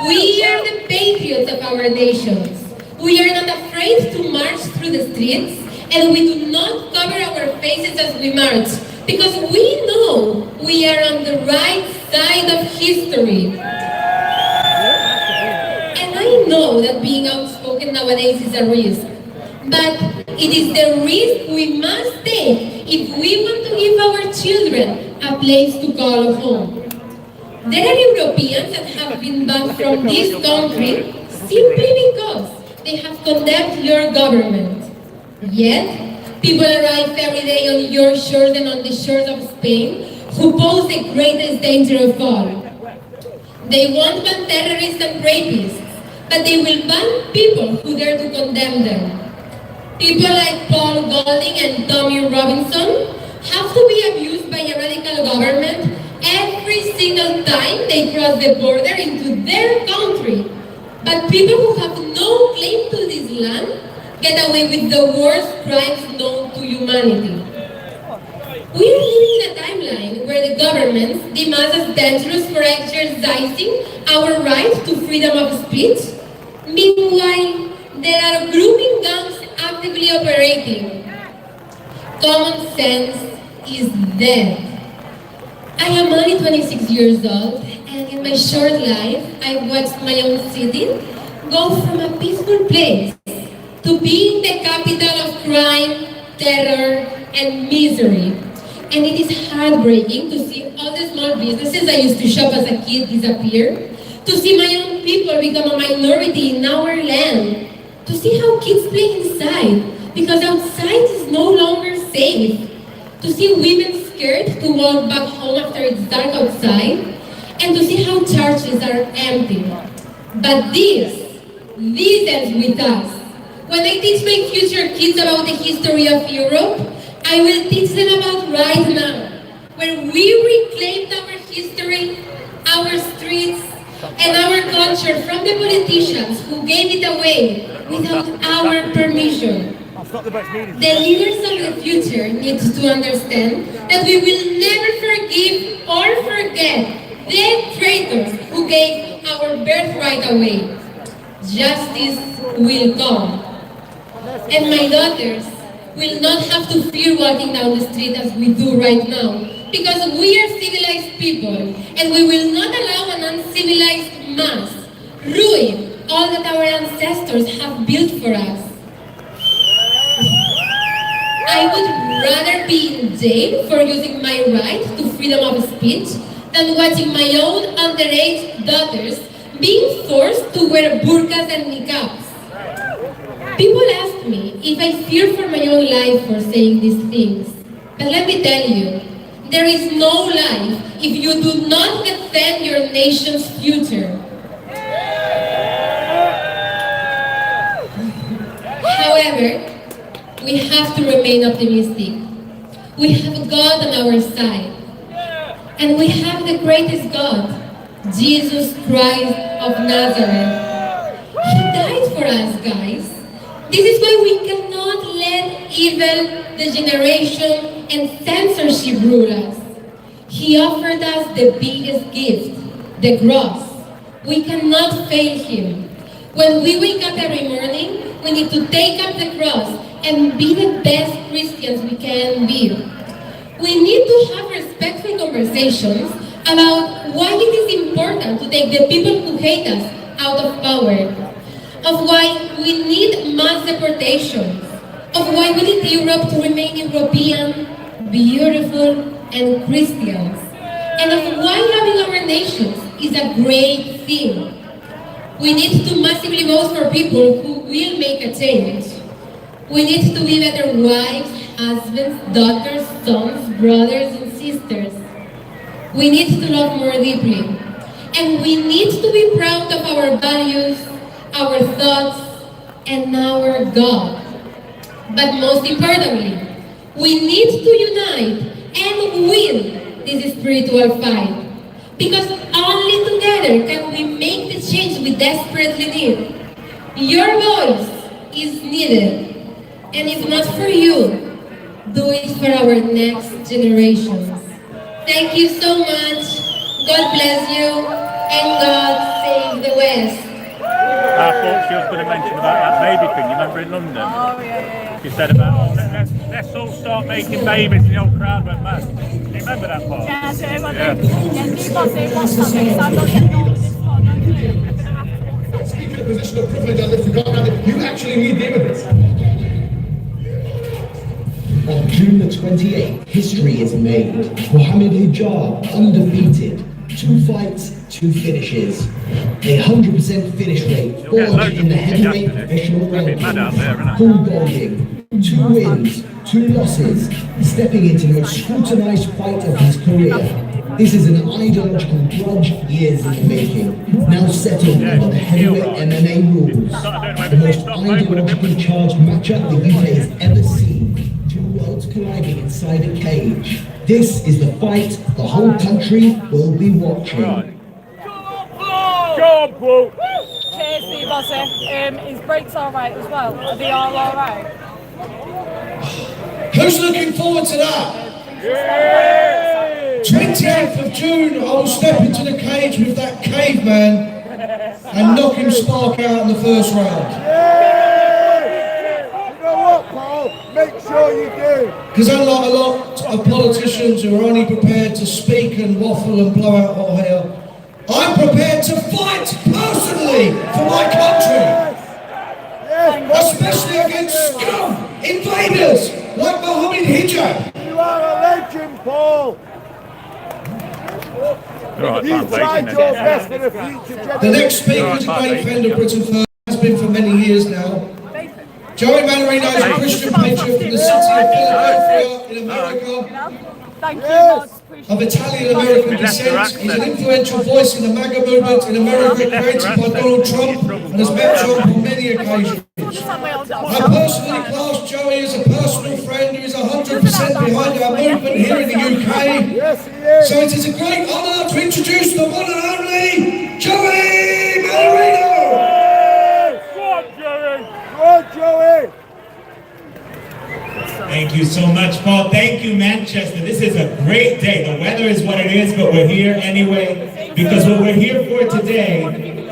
We are the patriots of our nations. We are not afraid to march through the streets, and we do not cover our faces as we march, because we know we are on the right side of history. And I know that being outspoken nowadays is a risk, but it is the risk we must take if we want to give our children a place to call home. There are Europeans that have been banned from this country simply because they have condemned your government. Yet, people arrive every day on your shores and on the shores of Spain who pose the greatest danger of all. They won't ban terrorists and rapists, but they will ban people who dare to condemn them. People like Paul Golding and Tommy Robinson have to be abused by a radical government every single time they cross the border into their country. But people who have no claim to this land get away with the worst crimes known to humanity. We are living in a timeline where the governments deem us as dangerous for exercising our right to freedom of speech. Meanwhile, there are grooming gangs actively operating. Common sense is dead. I am only 26 years old, and in my short life, I've watched my own city go from a peaceful place to being the capital of crime, terror, and misery. And it is heartbreaking to see all the small businesses I used to shop as a kid disappear, to see my own people become a minority in our land, to see how kids play inside, because outside is no longer safe, to see women scared to walk back home after it's dark outside, and to see how churches are empty. But this ends with us. When I teach my future kids about the history of Europe, I will teach them about right now, where we reclaimed our history, our streets, and our culture from the politicians who gave it away without our permission. The leaders of the future need to understand that we will never forgive or forget the traitors who gave our birthright away. Justice will come. And my daughters will not have to fear walking down the street as we do right now, because we are civilized people, and we will not allow an uncivilized mass ruin all that our ancestors have built for us. I would rather be in jail for using my right to freedom of speech than watching my own underage daughters being forced to wear burqas and niqabs. People ask me if I fear for my own life for saying these things. But let me tell you, there is no life if you do not defend your nation's future. However, we have to remain optimistic. We have God on our side. And we have the greatest God, Jesus Christ of Nazareth. He died for us, guys. This is why we cannot let evil, degeneration, and censorship rule us. He offered us the biggest gift, the cross. We cannot fail Him. When we wake up every morning, we need to take up the cross and be the best Christians we can be. We need to have respectful conversations about why it is important to take the people who hate us out of power, of why we need mass deportations, of why we need Europe to remain European, beautiful, and Christian, and of why loving our nations is a great thing. We need to massively vote for people who will make a change. We need to be better wives, husbands, daughters, sons, brothers, and sisters. We need to love more deeply. And we need to be proud of our values, our thoughts, and our God. But most importantly, we need to unite and win this spiritual fight. Because only together can we make the change we desperately need. Your voice is needed. And if not for you, do it for our next generations. Thank you so much. God bless you. And God save the West. I thought she was going to mention about that baby thing, you remember in London? Oh, yeah. She said about, let's all start making babies, and the whole crowd went mad. Do you remember that part? Yeah, so people say what's happening, so I'm not getting all of this one. A position of privilege as if we can't have it. You actually need the evidence. On June the 28th, history is made. Mohammed Hijab, undefeated. 2 fights, 2 finishes. 100% finish rate, forged in the heavyweight professional rankings. Bulldogging, 2 wins, 2 losses, stepping into the most scrutinized fight of his career. This is an ideological grudge years in the making, now settled by the heavyweight MMA rules. The most ideologically charged matchup the UK has ever seen. 2 worlds colliding inside a cage. This is the fight the whole country will be watching. Cheers, Steve Bossy. His brakes alright as well? Are they all alright? Who's looking forward to that? 20th of June, I will step into the cage with that caveman and knock him spark out in the first round. You know what, Paul? Make sure you do. Because unlike a lot of politicians who are only prepared to speak and waffle and blow out hot air, I'm prepared to fight personally for my country. Especially against scum, invaders like Mohammed Hijab. You are a legend, Paul. You tried your best for the future generation. The next speaker is a great friend of Britain First, has been for many years now. Joey Verino is a Christian patriot from the city of Philadelphia in America. Thank you, Of Italian-American descent, he's an influential voice in the MAGA movement in America, created by Donald Trump, and has met Trump on many occasions. I personally class Joey as a personal friend who is 100% behind our movement here in the UK. So it is a great honour to introduce the one and only Joey Verino. Go on, Joey. Go on, Joey. Thank you so much, Paul. Thank you, Manchester. This is a great day. The weather is what it is, but we're here anyway, because what we're here for today,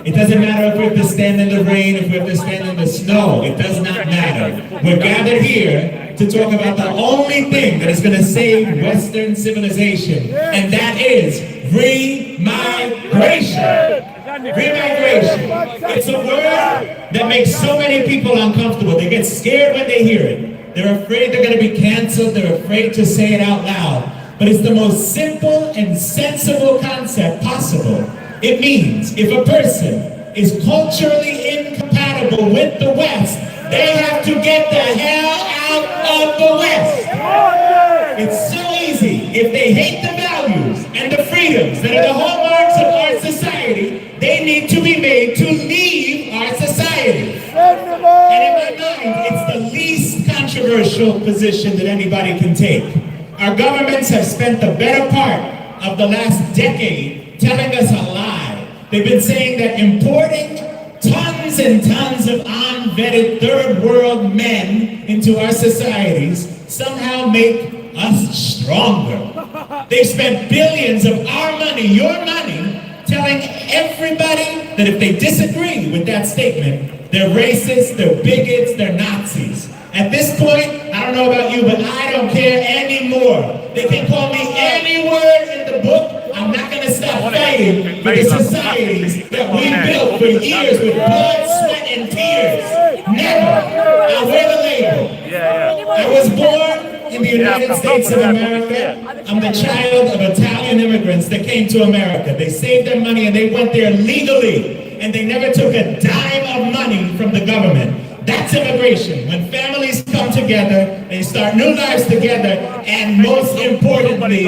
it doesn't matter if we have to stand in the rain, if we have to stand in the snow. It does not matter. We're gathered here to talk about the only thing that is going to save Western civilization, and that is remigration. Remigration. It's a word that makes so many people uncomfortable. They get scared when they hear it. They're afraid they're going to be canceled. They're afraid to say it out loud. But it's the most simple and sensible concept possible. It means if a person is culturally incompatible with the West, they have to get the hell out of the West. It's so easy. If they hate the values and the freedoms that are the hallmarks of our society, they need to be made to leave our society. And in my mind, it's the least controversial position that anybody can take. Our governments have spent the better part of the last decade telling us a lie. They've been saying that importing tons and tons of unvetted third world men into our societies somehow make us stronger. They've spent billions of our money, your money, telling everybody that if they disagree with that statement, they're racist, they're bigots, they're Nazis. At this point, I don't know about you, but I don't care anymore. They can call me any word in the book. I'm not going to stop fighting for the societies that we built for years with blood, sweat, and tears. Never. I'll wear the label. was born in the United States of America. I'm the child of Italian immigrants that came to America. They saved their money and they went there legally, and they never took a dime of money from the government. That's immigration. When families come together, they start new lives together, and most importantly,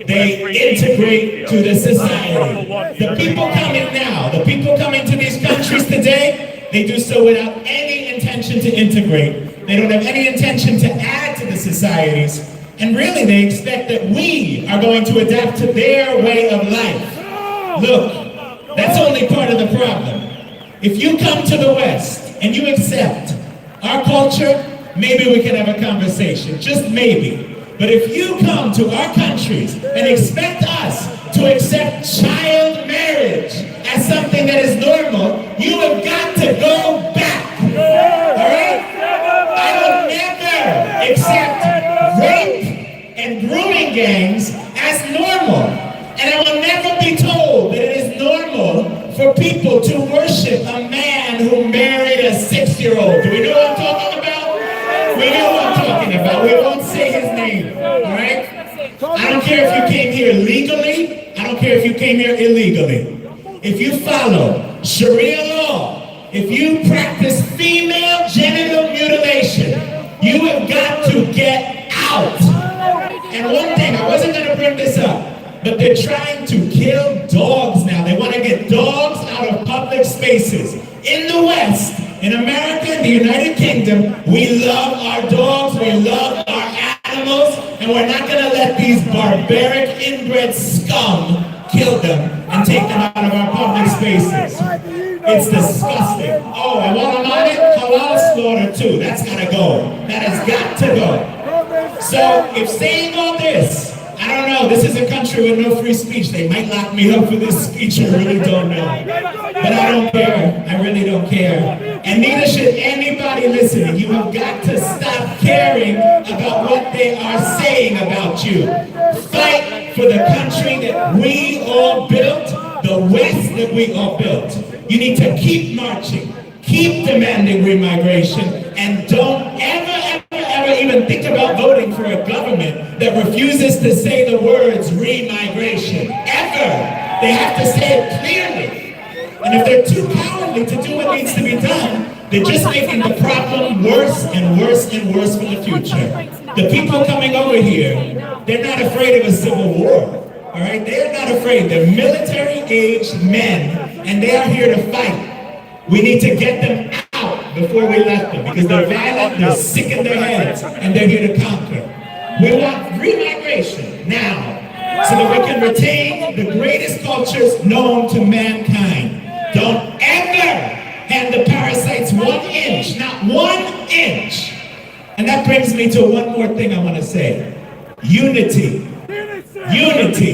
they integrate to the society. The people coming now, the people coming to these countries today, they do so without any intention to integrate. They don't have any intention to add to the societies, and really they expect that we are going to adapt to their way of life. Look, that's only part of the problem. If you come to the West and you accept our culture, maybe we can have a conversation, just maybe. But if you come to our countries and expect us to accept child marriage as something that is normal, you have got to go back. All right? I will never accept rape and grooming gangs as normal. And I will never be told that it is normal for people to worship a man who married a 6-year-old. Do we know what I'm talking about? We know what I'm talking about. We won't say his name, all right? I don't care if you came here legally. I don't care if you came here illegally. If you follow Sharia law, if you practice female genital mutilation, you have got to get out. And one thing, I wasn't going to bring this up, but they're trying to kill dogs now. They want to get dogs out of public spaces. In the West, in America, in the United Kingdom, we love our dogs, we love our animals, and we're not going to let these barbaric inbred scum kill them and take them out of our public spaces. It's disgusting. Oh, and while I'm on it, halal slaughter too. That's got to go. That has got to go. So, if saying all this, I don't know, this is a country with no free speech. They might lock me up for this speech, I really don't know. But I don't care, I really don't care. And neither should anybody listening. You have got to stop caring about what they are saying about you. Fight for the country that we all built, the West that we all built. You need to keep marching, keep demanding remigration, and don't ever even think about voting for a government that refuses to say the words remigration. Ever. They have to say it clearly. And if they're too cowardly to do what needs to be done, they're just making the problem worse and worse and worse for the future. The people coming over here, they're not afraid of a civil war. All right? They're not afraid. They're military-aged men, and they are here to fight. We need to get them out before we let them, because they're violent, they're sick in their heads, and they're here to conquer. We want remigration now, so that we can retain the greatest cultures known to mankind. Don't ever hand the parasites 1 inch, not 1 inch. And that brings me to one more thing I want to say. Unity. Unity.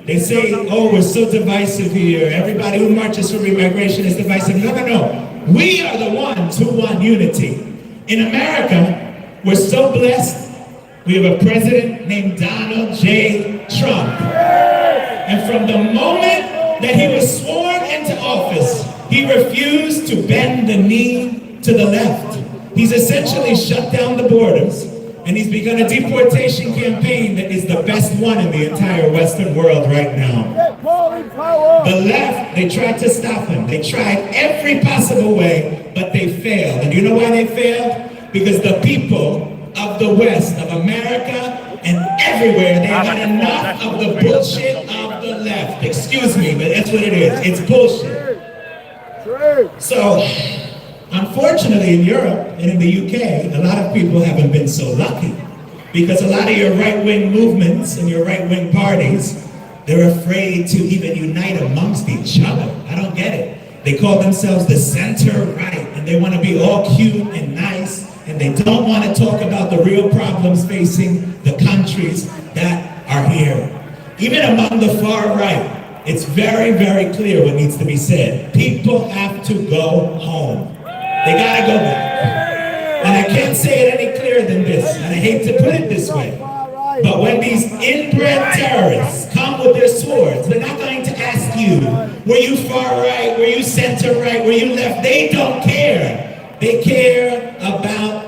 They say, oh, we're so divisive here. Everybody who marches for remigration is divisive. No, no, no. We are the ones who want unity. In America, we're so blessed. We have a president named Donald J. Trump. And from the moment that he was sworn into office, he refused to bend the knee to the left. He's essentially shut down the borders, and he's begun a deportation campaign that is the best one in the entire Western world right now. The left, they tried to stop him. They tried every possible way, but they failed. And you know why they failed? Because the people of the West, of America, and everywhere, they had enough of the bullshit of the left. Excuse me, but that's what it is. It's bullshit. So, unfortunately, in Europe and in the UK, a lot of people haven't been so lucky, because a lot of your right-wing movements and your right-wing parties, they're afraid to even unite amongst each other. I don't get it. They call themselves the center-right, and they want to be all cute and nice, and they don't want to talk about the real problems facing the countries that are here. Even among the far right, it's very, very clear what needs to be said. People have to go home. They gotta go back. And I can't say it any clearer than this, and I hate to put it this way, but when these inbred terrorists come with their swords, they're not going to ask you, were you far right, were you center right, were you left? They don't care. They care about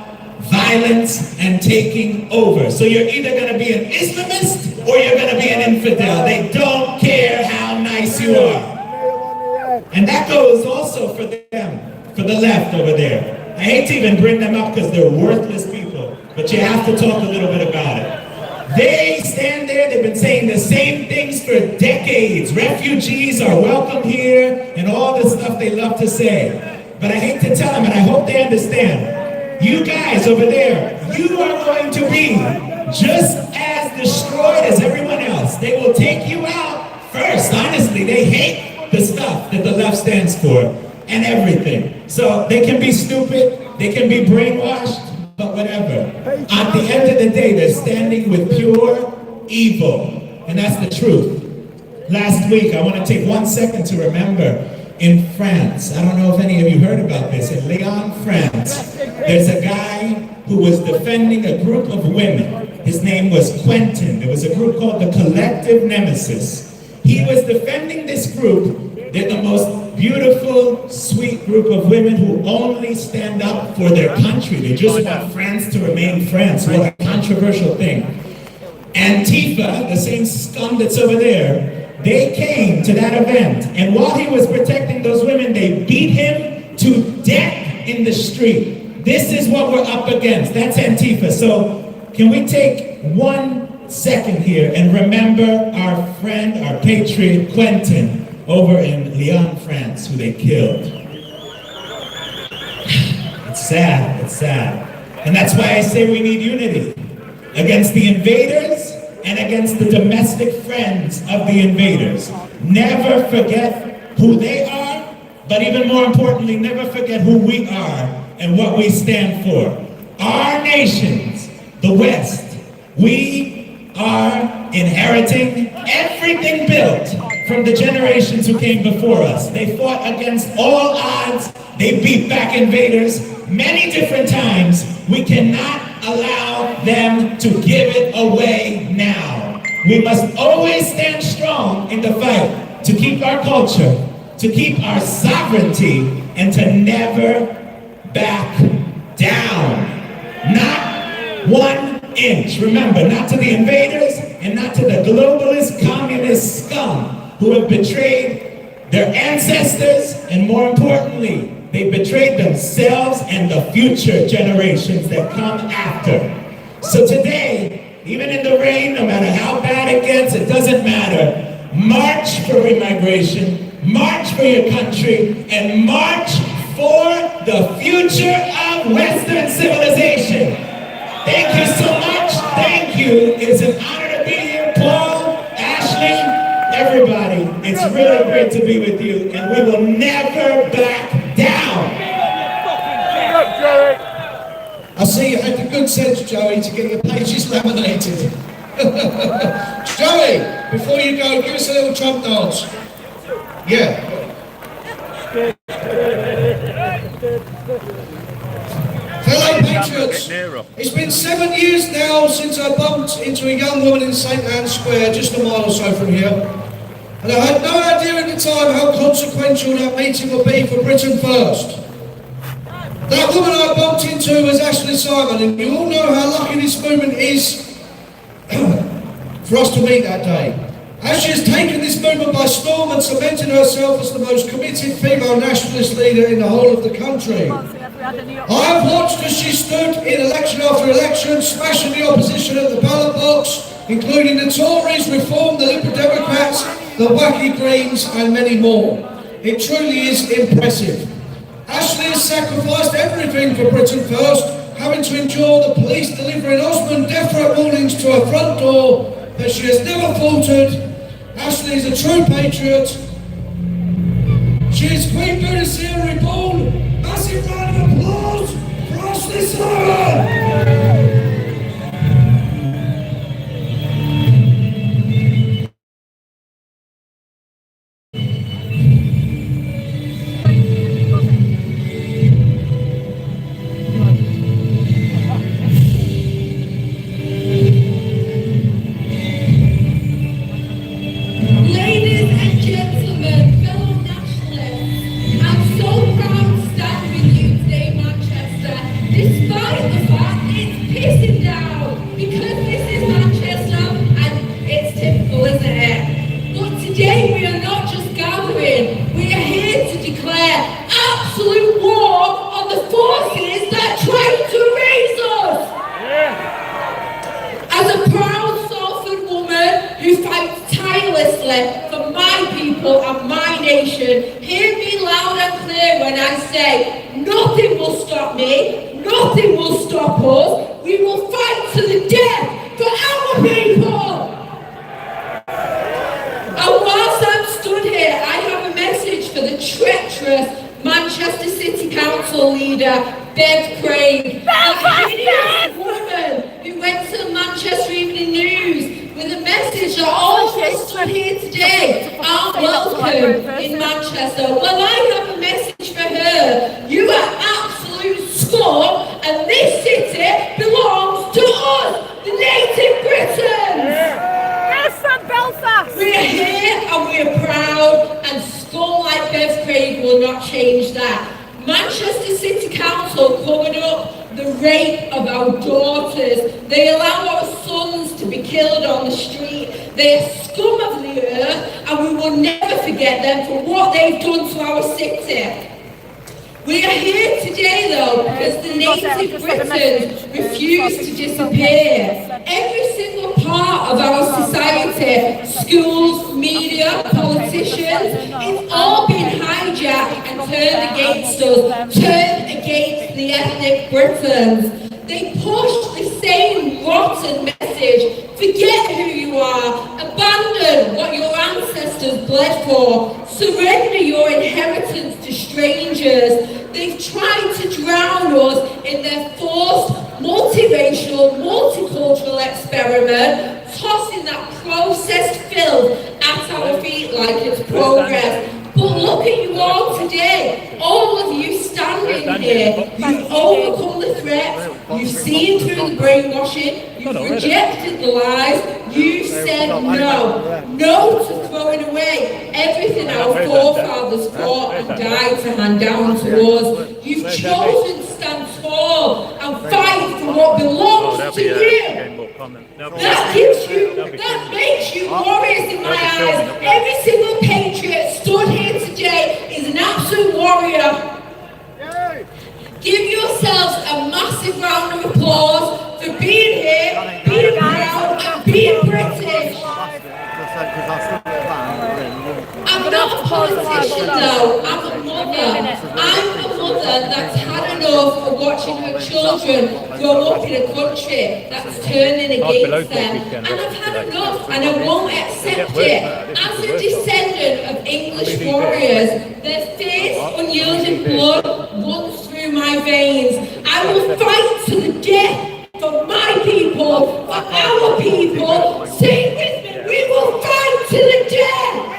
violence and taking over. So you're either going to be an Islamist or you're going to be an infidel. They don't care how nice you are. And that goes also for them, for the left over there. I hate to even bring them up because they're worthless people, but you have to talk a little bit about it. They stand there, they've been saying the same things for decades. Refugees are welcome here and all the stuff they love to say. But I hate to tell them, and I hope they understand. You guys over there, you are going to be just as destroyed as everyone else. They will take you out first. Honestly, they hate the stuff that the left stands for and everything. So they can be stupid, they can be brainwashed, but whatever. At the end of the day, they're standing with pure evil. And that's the truth. Last week, I want to take 1 second to remember in France, I don't know if any of you heard about this, in Lyon, France, there's a guy who was defending a group of women. His name was Quentin. There was a group called the Collective Nemesis. He was defending this group. They're the most beautiful, sweet group of women who only stand up for their country. They just want France to remain France. What a controversial thing. Antifa, the same scum that's over there, they came to that event, and while he was protecting those women, they beat him to death in the street. This is what we're up against. That's Antifa. So can we take 1 second here and remember our friend, our patriot, Quentin, over in Lyon, France, who they killed. It's sad, it's sad. And that's why I say we need unity against the invaders and against the domestic friends of the invaders. Never forget who they are, but even more importantly, never forget who we are and what we stand for. Our nations, the West, we are inheriting everything built from the generations who came before us. They fought against all odds. They beat back invaders many different times. We cannot allow them to give it away now. We must always stand strong in the fight to keep our culture, to keep our sovereignty, and to never back down. Not 1 inch. Remember, not to the invaders and not to the globalist communist scum who have betrayed their ancestors, and more importantly, they betrayed themselves and the future generations that come after. So today, even in the rain, no matter how bad it gets, it doesn't matter. March for immigration, march for your country, and march for the future of Western civilization. Thank you so much. Thank you. It's an honor to be here, Paul, Ashley, everybody. It's really great to be with you, and we will never back down. I see you had the good sense, Joey, to get your pages laminated. Joey, before you go, give us a little Trump dance. Yeah. Fellow patriots, it's been 7 years now since I bumped into a young woman in St. Anne's Square, just a mile or so from here. And I had no idea at the time how consequential that meeting would be for Britain First. That woman I bumped into was Ashley Simon, and you all know how lucky this movement is for us to meet that day. Ashley has taken this movement by storm and cemented herself as the most committed female nationalist leader in the whole of the country. I have watched as she stood in election after election, smashing the opposition at the ballot box, including the Tories, Reform, the Liberal Democrats, the Wacky Greens, and many more. It truly is impressive. Ashley has sacrificed everything for Britain First, having to endure the police delivering Osmond death threat warnings to her front door, but she has never faltered. Ashley is a true patriot. She is Queen Verino reborn. Massive round of applause for Ashley Simon! Despite the fact who fights tirelessly for my people and my nation. Hear me loud and clear when I say, nothing will stop me, nothing will stop us. We will fight to the death for our people. And whilst I'm stood here, I have a message for the treacherous Manchester City Council leader, Bev Craig, a hideous woman who went to the Manchester Evening News with a message that all of us stood here today aren't welcome in Manchester. Well, I have a message for her. You are absolute scum, and this city belongs to us, the native Britons. From Belfast. We are here and we are proud, and scum like Bev Craig will not change that. Manchester City Council covered up the rape of our daughters. They allow our sons to be killed on the street. They are scum of the earth, and we will never forget them for what they've done to our city. We are here today though because the native Britons refuse to disappear. Every single part of our society, schools, media, politicians, it's all been hijacked and turned against us, turned against the ethnic Britons. They push the same rotten message. Forget who you are. Abandon what your ancestors bled for. Surrender your inheritance to strangers. They've tried to drown us in their forced, multiracial, multicultural experiment, tossing that processed filth at our feet like it's progress. But look at you all today, all of you standing here. You've overcome the threats, you've seen through the brainwashing, you've rejected the lies, you said no to throwing away everything our forefathers fought and died to hand down to us. You've chosen to stand tall and fight for what belongs to you. That gives you, that makes you warriors in my eyes. Every single patriot stood here today is an absolute warrior. Give yourselves a massive round of applause for being here, being proud, and being British. I'm not a politician though, I'm a mother. I'm a mother that's had enough of watching her children grow up in a country that's turning against them. And I've had enough, and I won't accept it. As a descendant of English warriors, their fierce, unyielding blood runs through my veins. I will fight to the death for my people, for our people. Sing with me, we will fight to the death.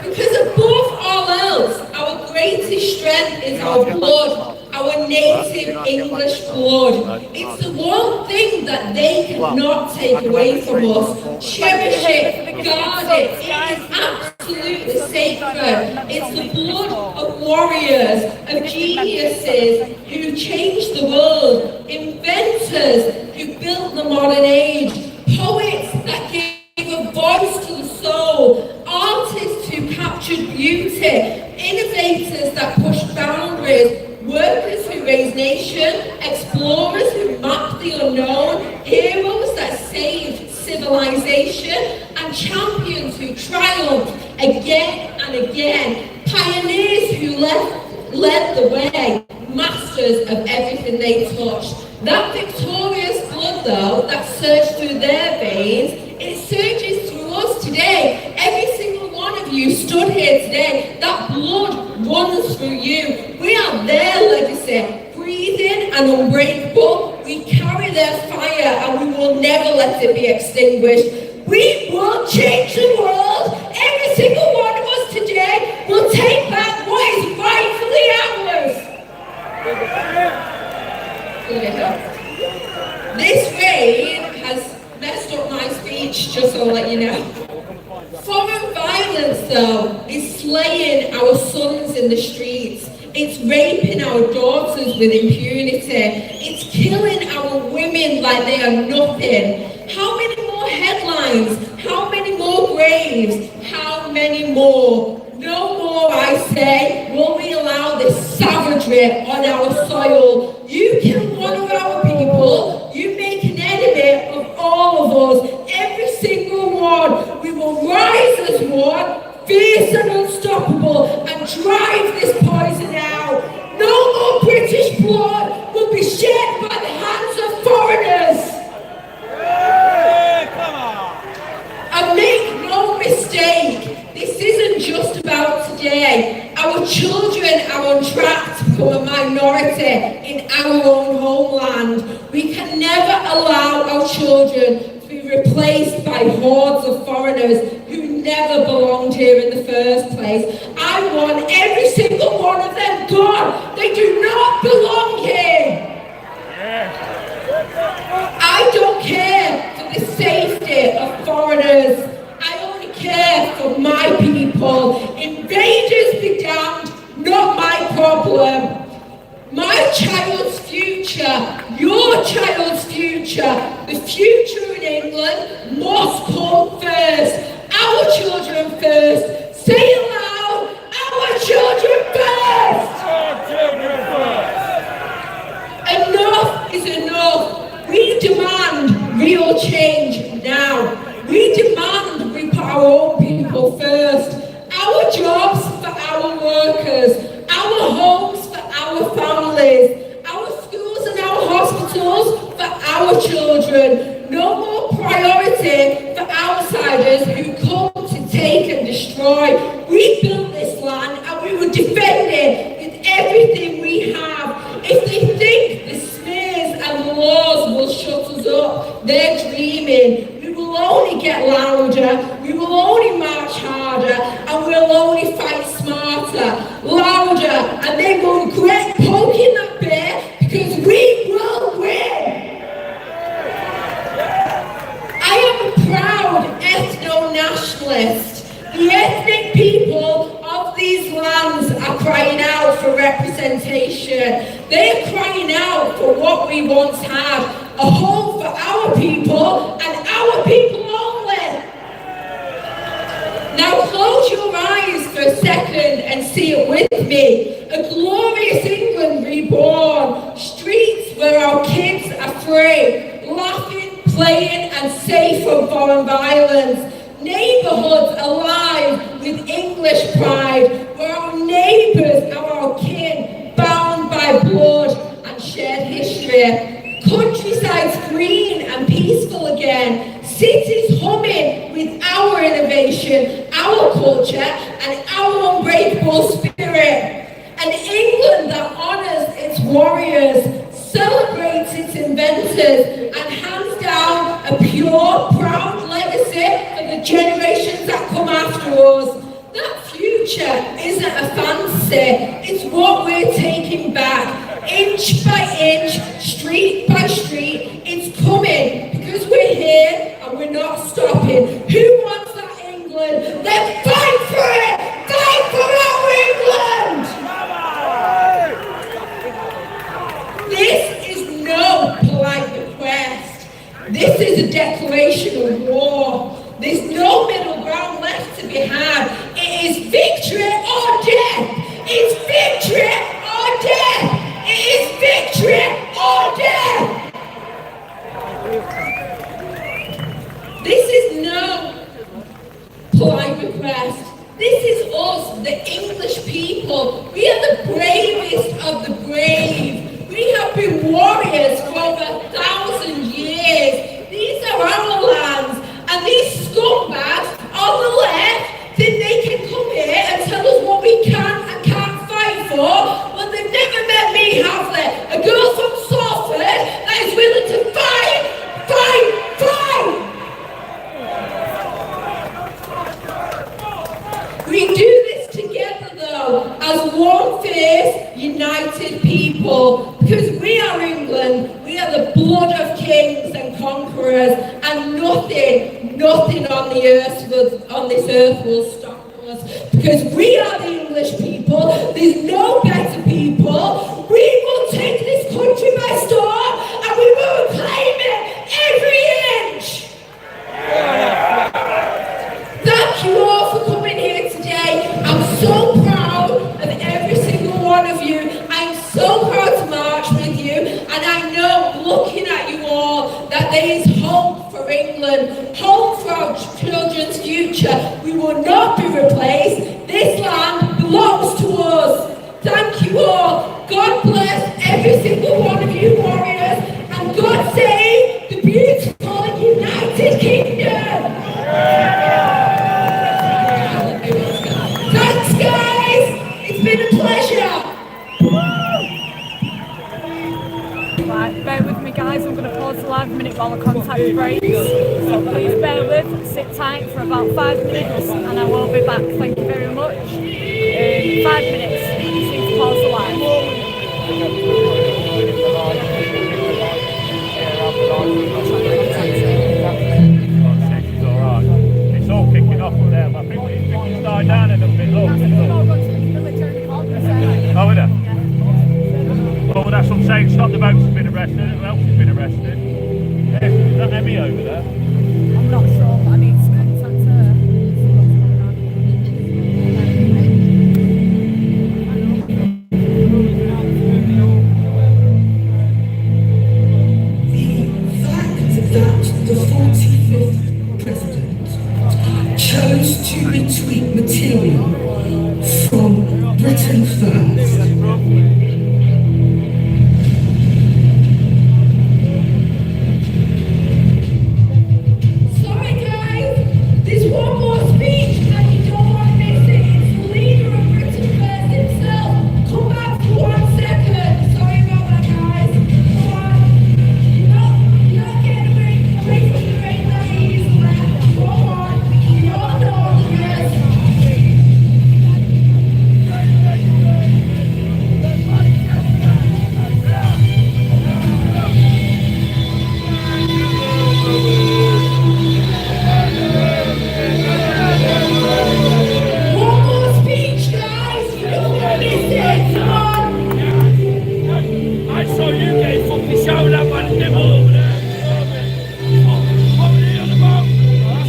Because above all else, our greatest strength is our blood, our native English blood. It's the one thing that they cannot take away from us. Cherish it, guard it. It is absolutely sacred. It's the blood of warriors, of geniuses who changed the world, inventors who built the modern age, poets that gave a voice to the soul, artists who captured beauty, innovators that pushed boundaries, workers who raised nation, explorers who mapped the unknown, heroes that saved civilization, and champions who triumphed again and again, pioneers who led the way, masters of everything they touched. That victorious blood though, that surged through their veins, it surges through us today. Every single one of you stood here today, that blood runs through you. We are their legacy, breathing and unbreakable. We carry their fire and we will never let it be extinguished. We will change the world. Every single one of us today will take back what is rightfully ours. This rain has messed up my speech, just so I'll let you know. Foreign violence, though, is slaying our sons in the streets. It's raping our daughters with impunity. It's killing our women like they are nothing. How many more headlines? How many more graves? How many more? No more, I say, will we allow this savagery on our soil. You kill one of our people, you make an enemy of all of us. fierce and unstoppable, and drive this poison out. No more British blood will be shed by the hands of foreigners. And make no mistake, this isn't just about today. Our children are on track to become a minority in our own homeland. We can never allow our children to be replaced by hordes of foreigners who never belonged here in the first place. I want every single one of them gone. They do not belong here. I don't care for the safety of foreigners. I only care for my people. Invaders be damned, not my problem. My child's future, your child's future, the future in England must come first. Our children first. Say it loud, our children first. Our children first. Enough is enough. We demand real change now. We demand we put our own people first. Our jobs for our workers, our homes for our families, our schools and our hospitals for our children. No more priority for outsiders who come to take and destroy. We built this land and we will defend it with everything we have. If they think the smears and the laws will shut us up, they're dreaming. We will only get louder, we will only march harder, and we'll only fight smarter, louder, and they will regret poking that bear because we will win. I am a proud ethno-nationalist. The ethnic people of these lands are crying out for representation. They are crying out for what we once had, a home for our people and our people only. Now close your eyes for a second and see it with me. A glorious England reborn. Streets where our kids are free, laughing, playing and safe from foreign violence. Neighbourhoods alive with English pride, where our neighbours are our kin, bound by blood and shared history. Countrysides green and peaceful again, cities humming with our innovation, our culture and our unbreakable spirit. An England that honours its warriors, celebrates its inventors and hands down a pure, proud legacy for the generations that come after us. That future isn't a fantasy, it's what we're taking back. Inch by inch, street by street, it's coming because we're here and we're not stopping. Who wants that England? Then fight for it! Fight for our England! This is no polite request. This is a declaration of war. There's no middle ground left to be had. It is victory or death. It's victory or death. It is victory or death. This is no polite request. This is us, the English people. We are the bravest of the brave. We have been warriors for over 1,000 years. These are our lands, and these scumbags on the left think they can come here and tell us what we can and can't fight for. Well, they've never met me, have they? A girl from Salford that is willing to fight, fight, fight! We do this together, though, as one fierce, united people. Because we are England, we are the blood of kings and conquerors, and nothing on this earth will stop us. Because we are the English people, there's no better people. We will take this country by storm, and we will reclaim it every inch. Thank you all for coming here today. I'm so proud of every single one of you. I'm so proud to march with you, and I know, looking at you all, that there is hope for for England, home for our children's future. We will not be replaced. This land belongs to us. Thank you all. God bless every single one of you warriors, and God save the beautiful United Kingdom. Thanks, guys. It's been a pleasure. Right, bear with me, guys. I'm going to pause the live a minute while the contact breaks. So please bear with, sit tight for about 5 minutes, and I will be back. Thank you very much. 5 minutes. You need to pause the live. It's all kicking off from there, but I think we can die down a little bit. Look. Oh, is it? Oh, well, that's what I'm saying. It's not the boats have been arrested. Who else has been arrested? Is that Emmy over there? I'm not sure, but I need to contact her. That the 45th president chose to retweet material from Britain First. Sorry, guys. There's one more speech, and you don't want to miss it. It's the leader of Britain First himself. Come back for 1 second. Sorry about that, guys. Come on. You're not getting away from the great ladies left. Come on. You all know the rest. One more speech, guys. You don't want to miss it. Come on. I saw you get fucking showed up on them over there.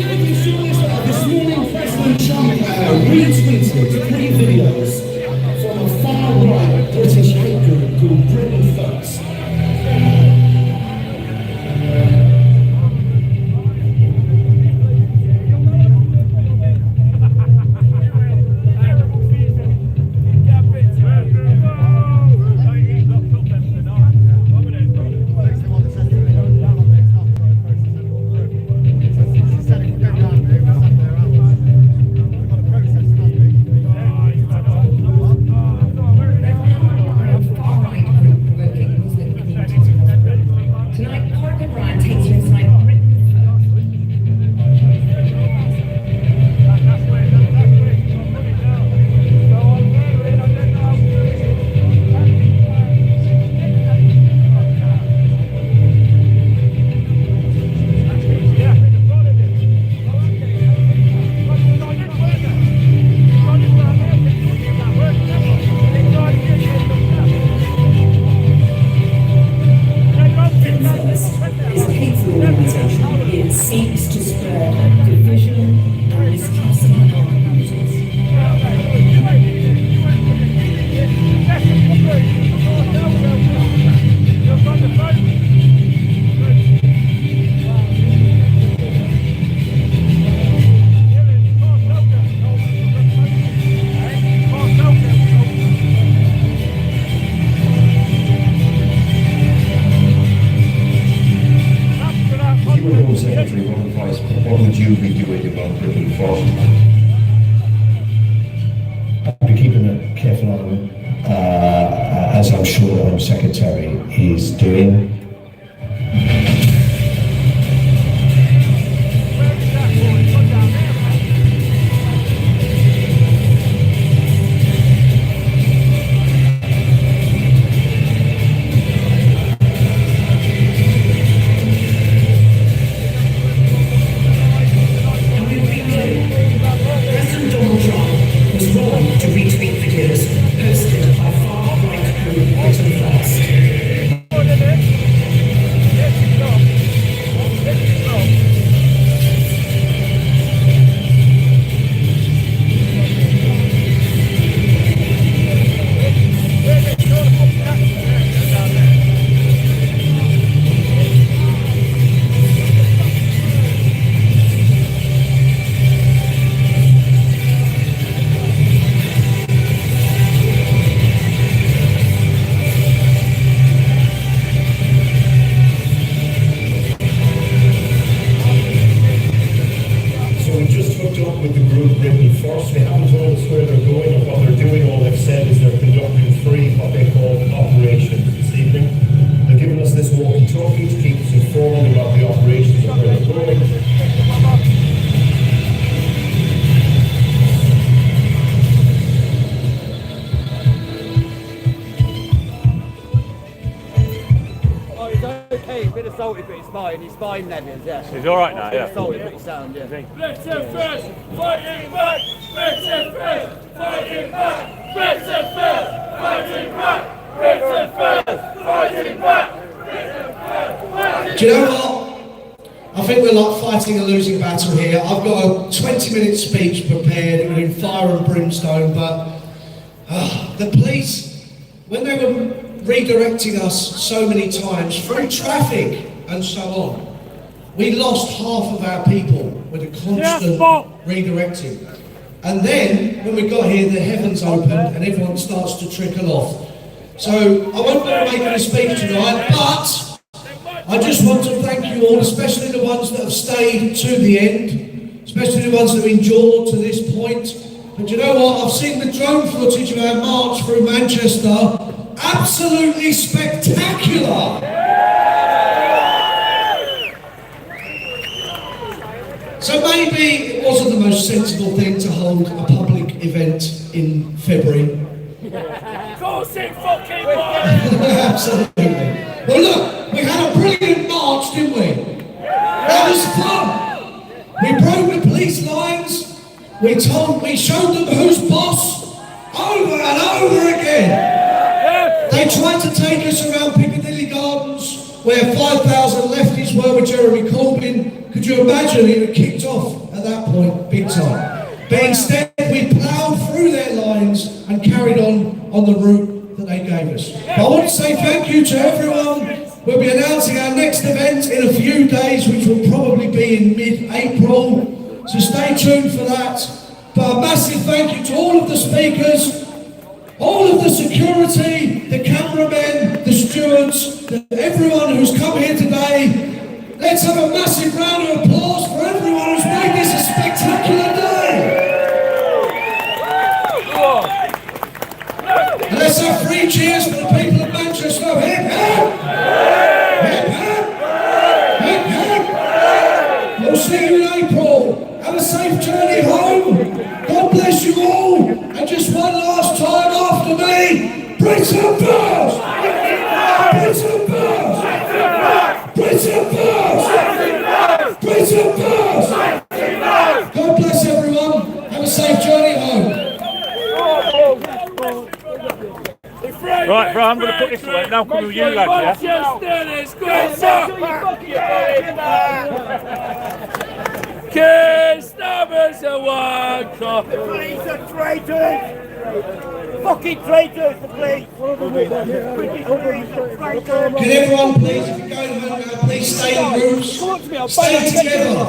Have you seen this morning President Trump retweeted 3 videos from a far-right British hate group called Britain First. Secretary, what would you be doing about Britain First? I'd be keeping a careful eye on it, as I'm sure the Home Secretary is doing. Posted by far-right group Britain First. He's fine, Nevian, yeah. He's all right now, yeah. He's solid, pretty sound, yeah. Britain first, fighting back! Britain first, fighting back! Britain first, fighting back! Britain first, fighting back! Do you know what? I think we're like fighting a losing battle here. I've got a 20-minute speech prepared in fire and brimstone, but the police, when they were redirecting us so many times through traffic and so on, we lost half of our people with a constant redirecting. And then, when we got here, the heavens opened and everyone starts to trickle off. So, I won't make any speech tonight, but I just want to thank you all, especially the ones that have stayed to the end, especially the ones that have endured to this point. But you know what? I've seen the drone footage of our march through Manchester. Absolutely spectacular! So maybe it wasn't the most sensible thing to hold a public event in February. Of course it fucking was! Absolutely. Well look, we had a brilliant march, didn't we? That was fun. We broke the police lines. We showed them who's boss over and over again. They tried to take us around Piccadilly Gardens, where 5,000 lefties were with Jeremy Corbyn. Could you imagine? He had kicked off at that point, big time. But instead, we ploughed through their lines and carried on the route that they gave us. But I want to say thank you to everyone. We'll be announcing our next event in a few days, which will probably be in mid-April. So stay tuned for that. But a massive thank you to all of the speakers, all of the security, the cameramen, the stewards, everyone who's come here today. Let's have a massive round of applause for everyone who's made this a spectacular day. And let's have 3 cheers for the people of Manchester. Hip hip! Hip hip! Hip hip! We'll see you in April. Have a safe journey home. God bless you all. And just one last time after me, Britain first! Britain first! Britain first! Britain first! God bless everyone. Have a safe journey home. Right, bro, I'm going to put this away. Now come with you, lads, yeah? Can't stop us a walk. The police are traitors! Fucking traitors, the police! Can everyone please, if you're going home now, please stay in rooms, stay together.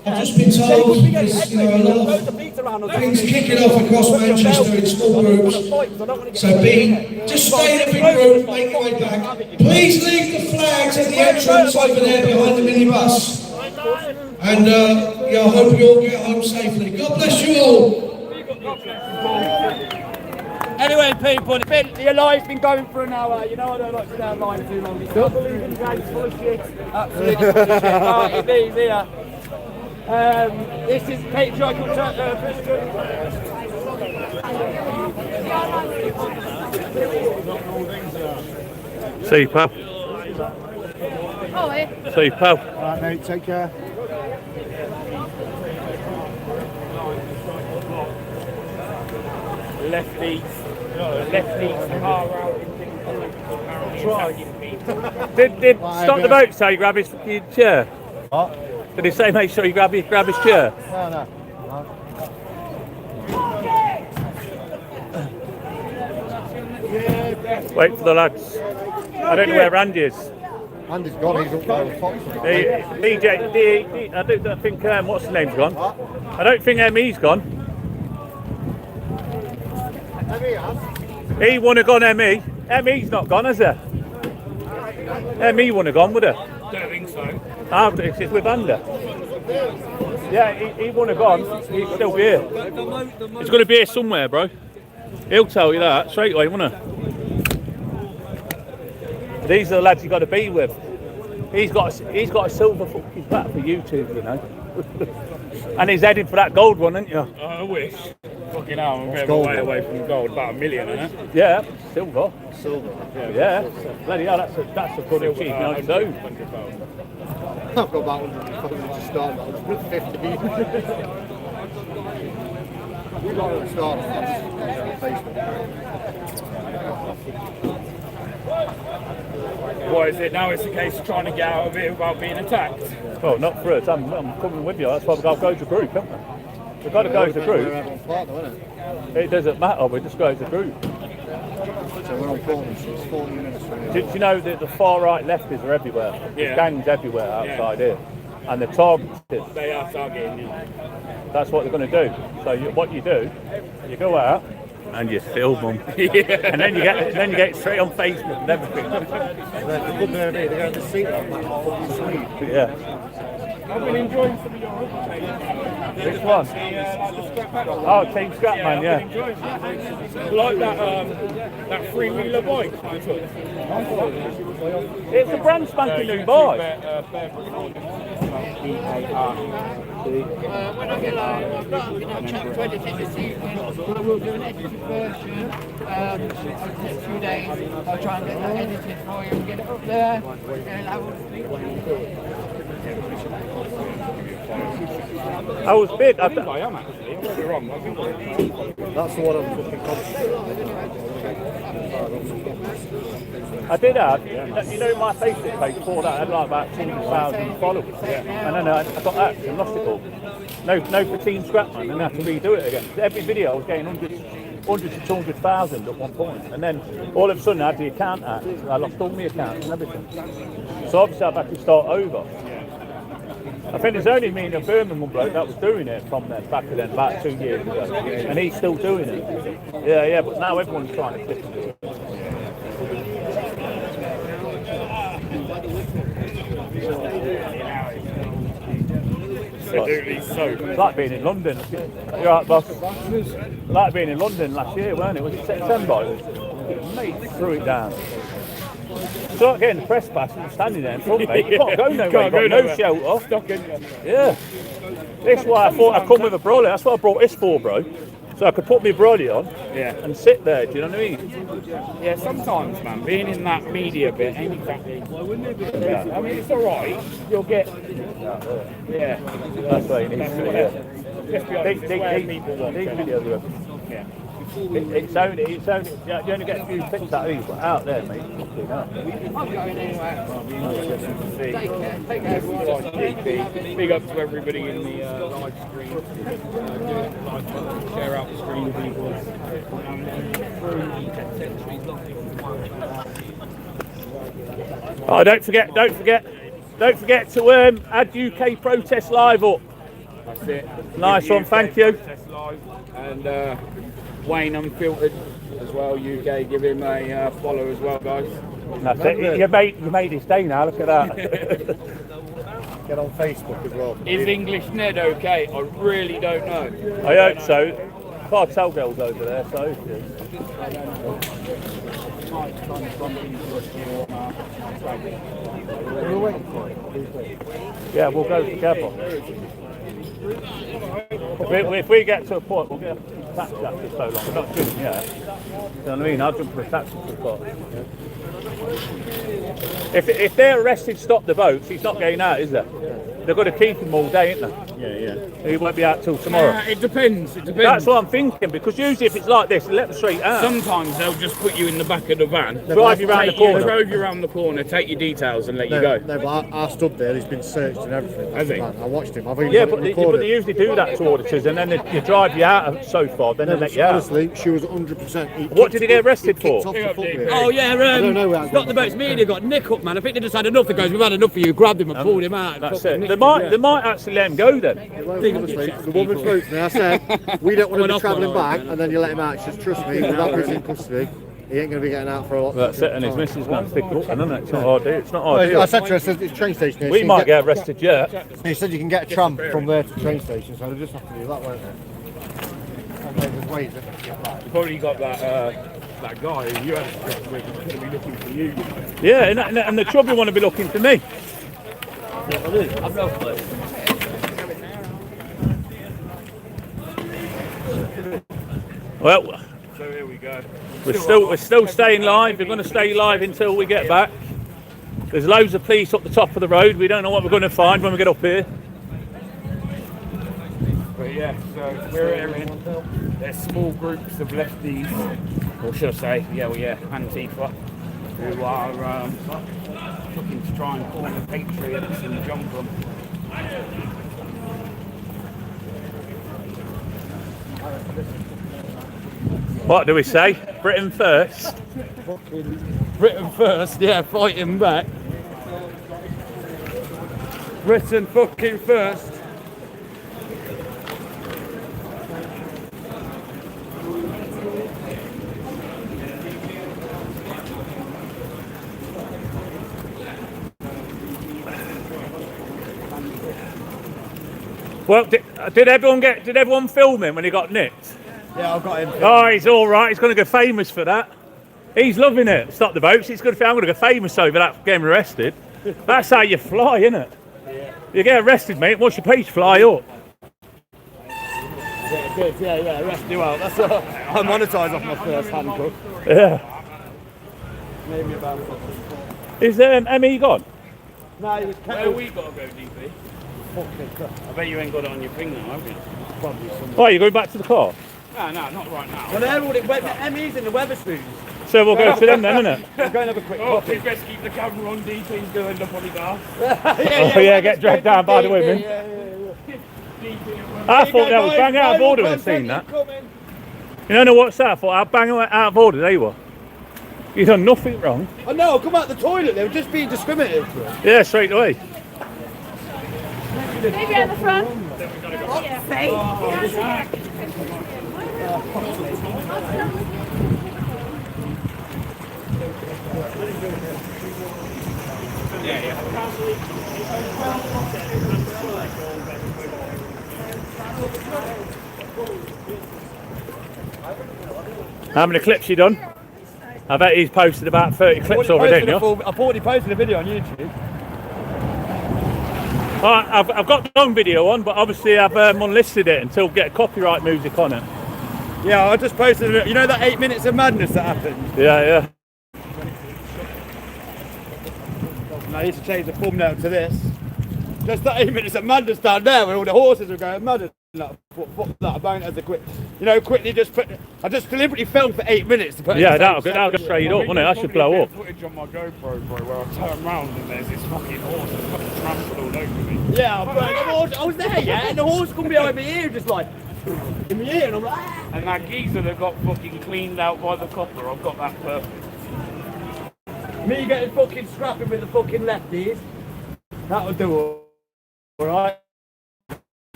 I've just been told there's a lot of things kicking off across Manchester in small groups. So just stay in a big room, make your way back. Please leave the flags at the entrance over there behind the minibus. And I hope you all get home safely. God bless you all. Anyway, people, your live's been going for an hour. You know I don't like to stay online too long. Don't believe in games full of shit. Absolutely full of shit. Alright, he's here. This is patriarchal Christian. See you, pal. See you, pal. Alright, mate, take care. Lefties far out. Did stop the boat so you grab his chair? What? Did he say make sure you grab his chair? No. Wait for the lads. I don't know where Randy is. Andy's gone, he's up by the fox. DJ, I don't think, what's his name's gone? I don't think ME's gone. He wouldn't have gone, ME. ME's not gone, has he? ME wouldn't have gone, would he? Don't think so. It's with Under. Yeah, he wouldn't have gone. He'd still be here. He's going to be here somewhere, bro. He'll tell you that straight away, won't he? These are the lads you've got to be with. He's got a silver fucking bat for YouTube, you know. And he's heading for that gold one, isn't you? I wish. Fucking hell, I'm a bit of a way away from the gold, about $1 million, isn't it? Yeah, silver. Silver. Yeah. Bloody hell, that's a good achievement on its own. I've got about 100 to start, about 150. We've got to start on Facebook. What is it now? It's a case of trying to get out of it without being attacked. Well, not for us. I'm coming with you. That's why we've got to go as a group, haven't we? We've got to go as a group. It doesn't matter. We just go as a group. So we're on Portland, so it's 40 minutes from here. Do you know that the far right lefties are everywhere? There's gangs everywhere outside here. And they're targeted. They are targeting you. That's what they're going to do. So what you do, you go out and you film them. And then you get straight on Facebook and everything. They're going to see that. Yeah. I've been enjoying some of your Which one? Oh, Team Scrapman, yeah. Like that three-wheeler bike I took. It's a brand spanking new bike. When I get home, I'm going to chat to edit it this evening. I will do an edited version over the next few days. I'll try and get that edited for you and get it up there. I was big. I think I am actually. I could be wrong. I think that's the one I'm fucking I did have, you know, my Facebook page before that had like about 200,000 followers. And then I got that and lost it all. No for Team Scrapman, and I had to redo it again. Every video I was getting hundreds to 200,000 at one point. And then all of a sudden I had the account out. I lost all my accounts and everything. So obviously I've had to start over. I think there's only me and a Birmingham bloke that was doing it from then, back then, about 2 years ago. And he's still doing it. Yeah, but now everyone's trying to click it. It's like being in London. You're right, boss. Like being in London last year, weren't it? Was it September? Mate, threw it down. So like getting the press pass and standing there in front, mate. You can't go nowhere. You've got no shelter. Yeah. This is why I thought I'd come with a brolly. That's what I brought this for, bro. So I could put my brolly on and sit there, do you know what I mean? Yeah, sometimes, man, being in that media bit ain't exactly... Yeah. I mean, it's alright. You'll get... Yeah. That's what it needs to be, yeah. Let's be honest, it's where people want these videos are... Yeah. It's only, you only get a few pics out of these, but out there, mate. I'm going anywhere. Big up to everybody in the live stream. Share out the stream, people. Oh, don't forget to add UK Protest Live up. That's it. Nice one, thank you. And Wayne Unfiltered as well, UK. Give him a follow as well, guys. That's it. You made his day now. Look at that. Get on Facebook as well. Is English Ned okay? I really don't know. I hope so. Cartel girls over there, so. Yeah, we'll go together. If we get to a point, we'll get a taxi after so long. We're not doing it yet. You know what I mean? I'll jump for a taxi to the car. If they're arrested, stop the boats, he's not getting out, is there? They've got to keep him all day, ain't they? Yeah. He won't be out till tomorrow. It depends. That's what I'm thinking, because usually if it's like this, they let them straight out. Sometimes they'll just put you in the back of the van, drive you around the corner, take your details and let you go. No, but I stood there, he's been searched and everything. Has he? I watched him. I've even but they usually do that to auditors, and then they drive you out so far, then they let you out. Honestly, she was 100%. What did he get arrested for? Oh yeah, stop the boats media got Nick up, man. I think they just had enough. He goes, we've had enough of you. Grabbed him and pulled him out. That's it. They might actually let him go then. Honestly, the woman spoke to me. I said, we don't want to be travelling back, and then you let him out. She says, trust me, without Chris in custody, he ain't going to be getting out for a lot. That's it, and his missus is going to pick him up, and then it's not ideal. It's not ideal. I said to her, I said, it's train station here. We might get arrested, yeah. He said you can get a tram from there to the train station, so they just have to do that, won't they? There's ways, isn't it? You've probably got that guy who you have to be looking for you. Yeah, and the trouble want to be looking for me. I'm not close. Well, So here we go. we're still staying live. We're going to stay live until we get back. There's loads of police up the top of the road. We don't know what we're going to find when we get up here. But yeah, so we're hearing there's small groups of lefties, or should I say, Antifa, who are looking to try and corner the patriots and jump them. What do we say? Britain first. Britain first, yeah, fighting back. Britain fucking first. Well, did everyone film him when he got nicked? Yeah, I've got him. Oh, he's all right. He's going to go famous for that. He's loving it. Stop the boats. He's good. I'm going to go famous over that getting arrested. That's how you fly, isn't it? Yeah. You get arrested, mate. What's your page? Fly up. Yeah, good. Yeah, arrest you out. That's all. I monetise off my first handbook. Yeah. Maybe about. Is Emmy gone? No, he was Where we got to go, DP? I bet you ain't got it on your finger, have you? Probably somewhere. Oh, you're going back to the car? No, not right now. Well, they're all Emmy's in the Weatherspoons. So we'll go to them then, innit? We'll go and have a quick Oh, coffee. best keep the camera on, DP's doing the polygraph. Oh yeah, get dragged down by the women. I thought they would bang out of order when I seen that. You don't know what's that? I thought I'd bang out of order, they were. You've done nothing wrong. Oh no, come out the toilet, they were just being discriminated. Yeah, straight away. Maybe at the front. Yeah. How many clips you done? I bet he's posted about 30 clips already, didn't you? I've already posted a video on YouTube. I've got the long video on, but obviously I've unlisted it until get copyright music on it. Yeah, I just posted it. You know that 8 minutes of madness that happened? Yeah. And I need to change the thumbnail to this. Just that 8 minutes of madness down there where all the horses were going mad. That about as a quick, quickly just put. I just deliberately filmed for 8 minutes to put. Yeah, that'll go straight up, wouldn't it? That should blow up. Footage on my GoPro, bro, where I turn round and there's this fucking horse that's fucking trampled all over me. Yeah, bro, I was there, yeah, and the horse come behind my ear, just like in my ear, and I'm like. Ah. And that geezer that got fucking cleaned out by the copper, I've got that perfect. Me getting fucking scrapping with the fucking lefties. That'll do all right.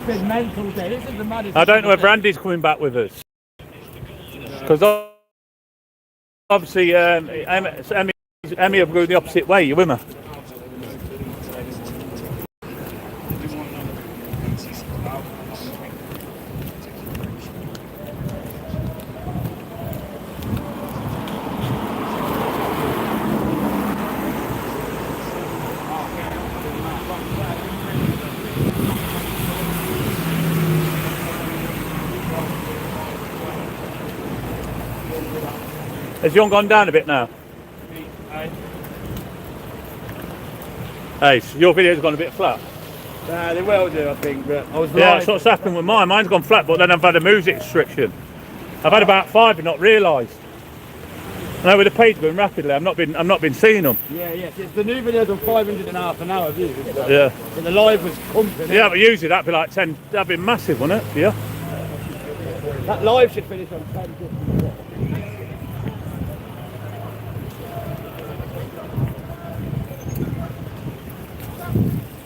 Mental day. This is the maddest. I don't know if Randy's coming back with us. Because obviously Emmy will go the opposite way, you with me? Has Young gone down a bit now? Hey, so your video's gone a bit flat. They will do, I think, but I was yeah, that's what's happened with mine. Mine's gone flat, but then I've had a music restriction. I've had about 5 and not realised. No, with the page going rapidly, I've not been seeing them. Yeah, it's the new video's on 500.5 an hour views. So. Yeah. But the live was pumping. Yeah, but usually that'd be like 10. That'd be massive, wouldn't it? Yeah. That live should finish on 10.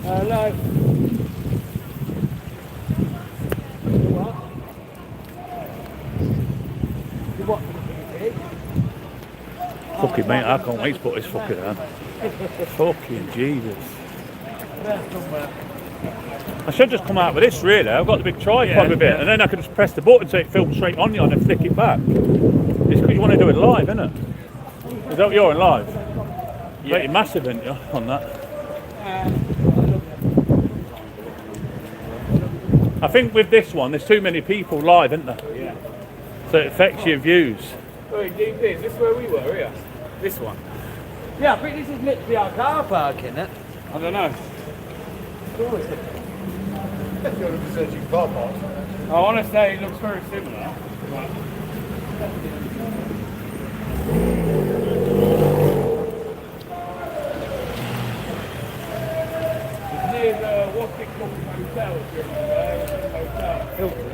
Hello. What? Fucking mate, I can't wait to put this fucking on. Fucking Jesus. I should just come out with this really. I've got the big tripod with it, and then I can just press the button so it films straight on you and then flick it back. It's because you want to do it live, isn't it? Is that what you're in live? Yeah. You're massive, aren't you, on that? I think with this one, there's too many people live, isn't there? Yeah. So it affects your views. Oh, DP, is this where we were here? This one? Yeah, I think this is literally our car park, isn't it? I don't know. I want to say it looks very similar. But... It's near the, what's it called, hotel? Hotel. Hilden.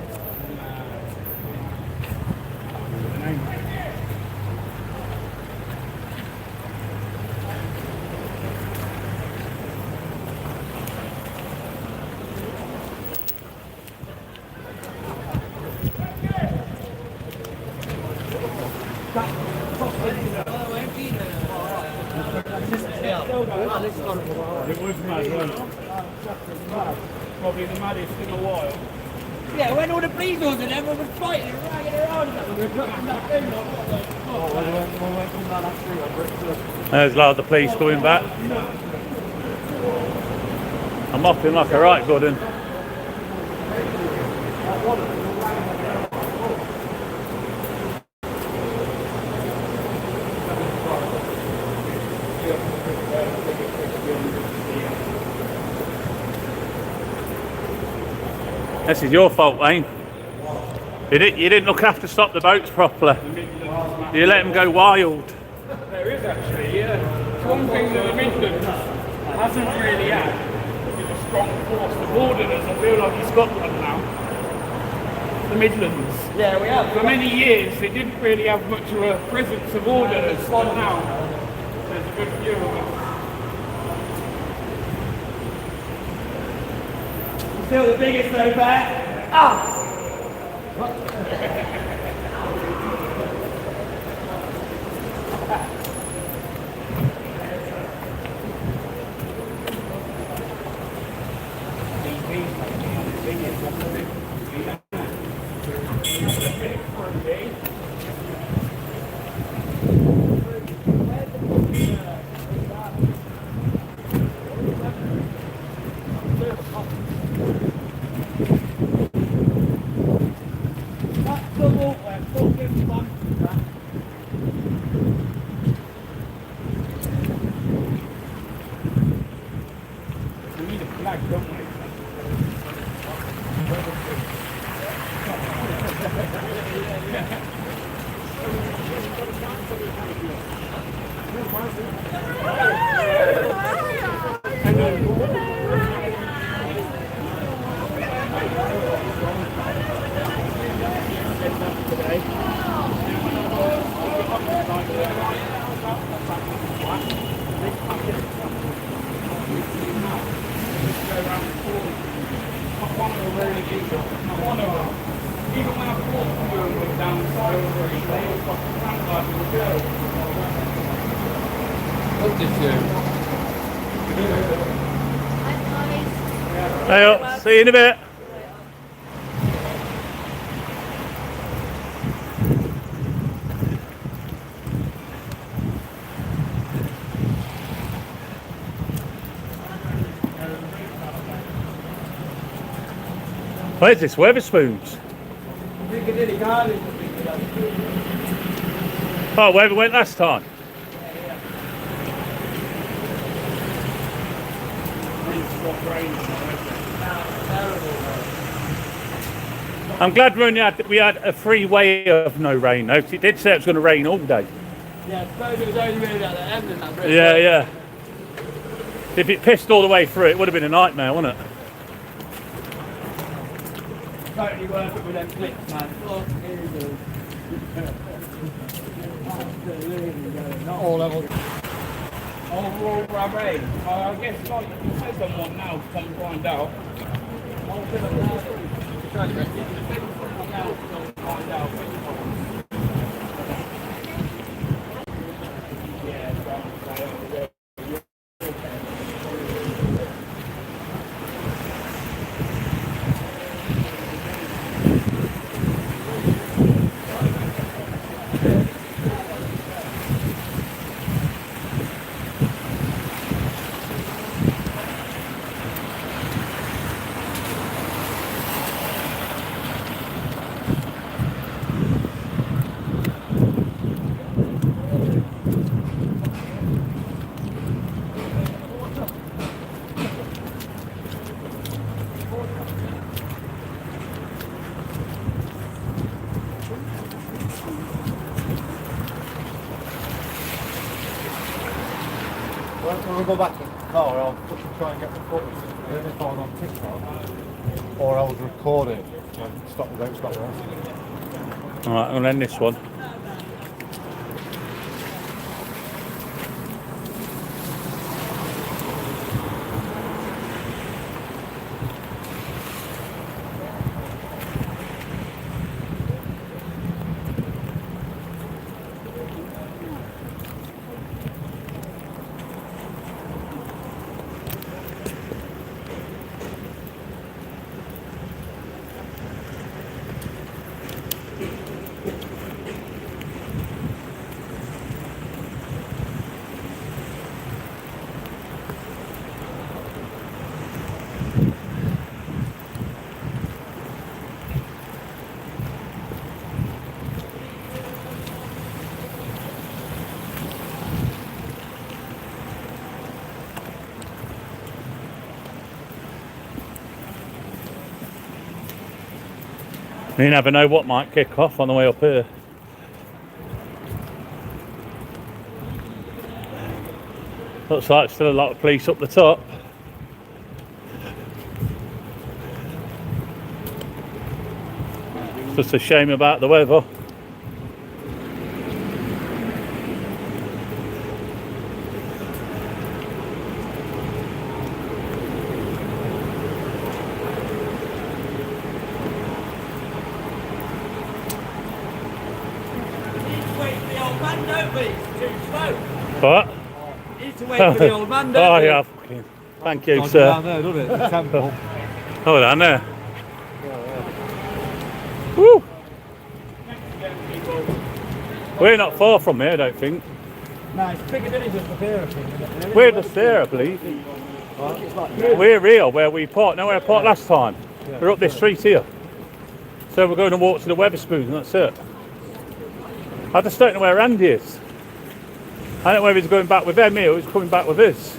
It was mad, wasn't it? Probably the maddest in a while. Yeah, when all the police was and everyone was fighting and ragging around, we were putting that thing. There's like the police coming back. I'm mopping like a right good one. This is your fault, Wayne. You didn't look after stop the boats properly. You let them go wild. There is actually, yeah. It's one thing that the Midlands hasn't really had is a strong force of orders. I feel like in Scotland now. The Midlands. Yeah, we have. For many years, they didn't really have much of a presence of orders. Now, there's a good few of them. Still the biggest though, Bear. Ah! Hey up, see you in a bit. Where's this Weatherspoons? Oh, where we went last time? I'm glad we had a free way of no rain though, 'cause it did say it was going to rain all day. Yeah, I suppose it was only really at the end in that bridge. Yeah, yeah. If it pissed all the way through, it would have been a nightmare, wouldn't it? Totally worth it with them clicks, man. Not all levels. Overall rain. I guess like you can say someone now, come find out. I'll go back to the car, I'll fucking try and get the footage. I don't know if I'm on TikTok, or I'll record it. Stop the rest. Alright, I'm going to end this one. You never know what might kick off on the way up here. Looks like still a lot of police up the top. It's just a shame about the weather. What? You need to wait for the old man, don't Oh you? yeah, fucking. Thank you, sir. Down there, doesn't it? The temple. Oh, down there. Woo! We're not far from here, I don't think. No, it's Piccadilly just up here, I think. We're just there, I believe. We're here where we parked. No, where I parked last time. Yeah. We're up this street here. So we're going to walk to the Wetherspoons and that's it. I just don't know where Andy is. I don't know whether he's going back with them here or he's coming back with us.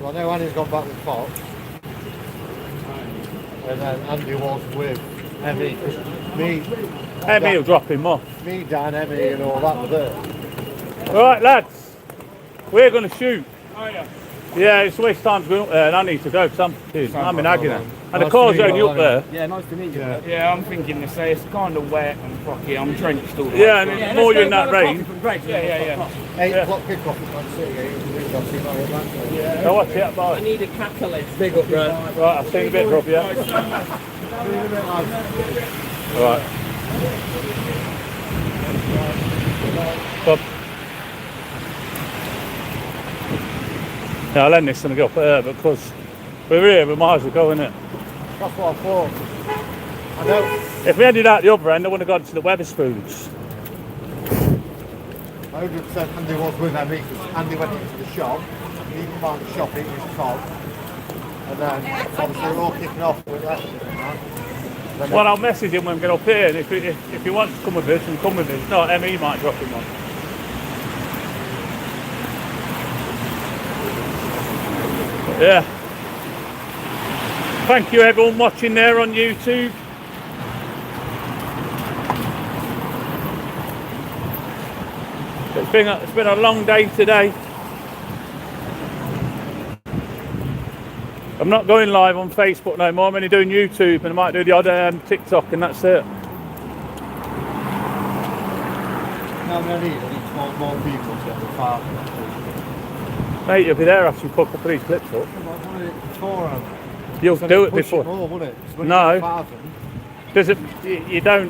Well, I know Andy's gone back with Fox. And then Andy was with Emmy. Emmy will drop him off. Me, Dan, Emmy and all that was there. Alright lads, we're going to shoot. Oh yeah. Yeah, it's a waste of time to go up there and I need to go because I'm in agony. And the Nice car's to meet only you, up there. Yeah, nice to meet you. Yeah, I'm thinking to say it's kind of wet and rocky. I'm drenched all the way. Yeah, and it's more you're in that rain. Yeah. 8 o'clock kick-off at Man City. Yeah. So what's it, boy? I need a catalyst. Big up, bro. Right, I'll see you in a bit, Rob, yeah? Alright. Bob. Yeah, I'll end this and go up there because we're here, we might as well go, innit? That's what I thought. I know. If we ended out the other end, I would have gone to the Wetherspoons. 100% Andy was with Emmy because Andy went into the shop. He found the shop, eating his cob. And then obviously we're all kicking off with that. Well, I'll message him when we get up here, and if he wants to come with us, then come with us. No, Emmy might drop him on. But yeah. Thank you everyone watching there on YouTube. It's been a long day today. I'm not going live on Facebook no more. I'm only doing YouTube and I might do the odd TikTok and that's it. No, I need more people to get the farm. Mate, you'll be there after you put a couple of these clips up. You'll do it before. More, wouldn't it? No.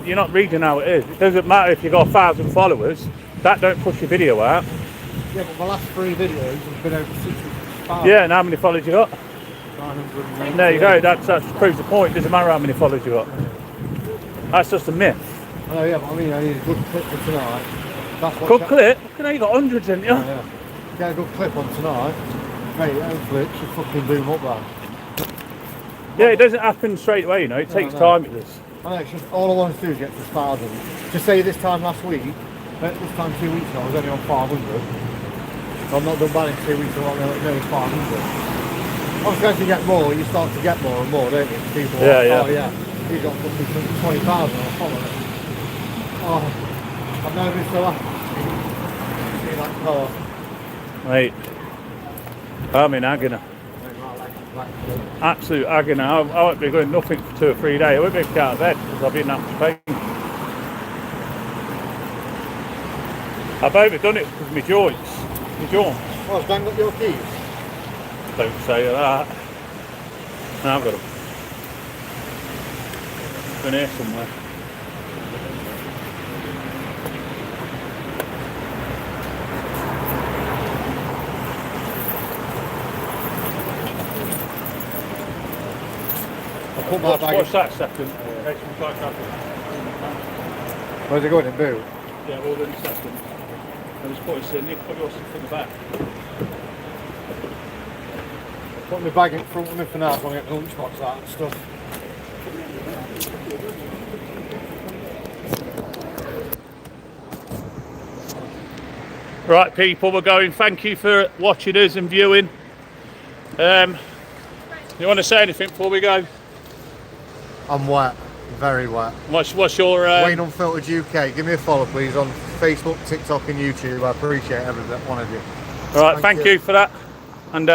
You're not reading how it is. It doesn't matter if you've got 1,000 followers. That don't push your video out. Yeah, but my last 3 videos have been over 65. Yeah, and how many followers you got? 980. There you go, that proves the point. It doesn't matter how many followers you got. That's just a myth. Oh yeah, but I mean, I need a good clip for tonight. That's what Good clip? You know, you got hundreds, didn't you? Yeah. Get a good clip on tonight. Mate, hopefully it should fucking boom up there. Yeah, it doesn't happen straight away, you know. It takes time, it does. I know, it's just, all I want to do is get to 1,000. Just say this time last week, this time 2 weeks ago, I was only on 500. So I'm not done bad in 2 weeks, I'm only 500. Obviously, as you get more, you start to get more and more, don't you? People are like, oh yeah, he's got fucking 20,000 I'll follow it. Oh, I've never been so happy to see that car. Mate, I'm in agony. Absolute agony. I won't be doing nothing for 2 or 3 days. I won't be out of bed because I've been that much pain. I've overdone it because of my joints. My joints. Well, I've banged up your keys. Don't say that. No, I've got them. In here somewhere. Watch that second. Where's it going in boot? Yeah, well in a second. I'll just put it in. Put yours in the back. Put my bag in front of me for now. I want to get the lunchbox out and stuff. Right, people, we're going. Thank you for watching us and viewing. You want to say anything before we go? I'm wet, very wet. What's your Wayne Unfiltered UK? Give me a follow, please, on Facebook, TikTok, and YouTube. I appreciate every one of you. All right, thank you for that. And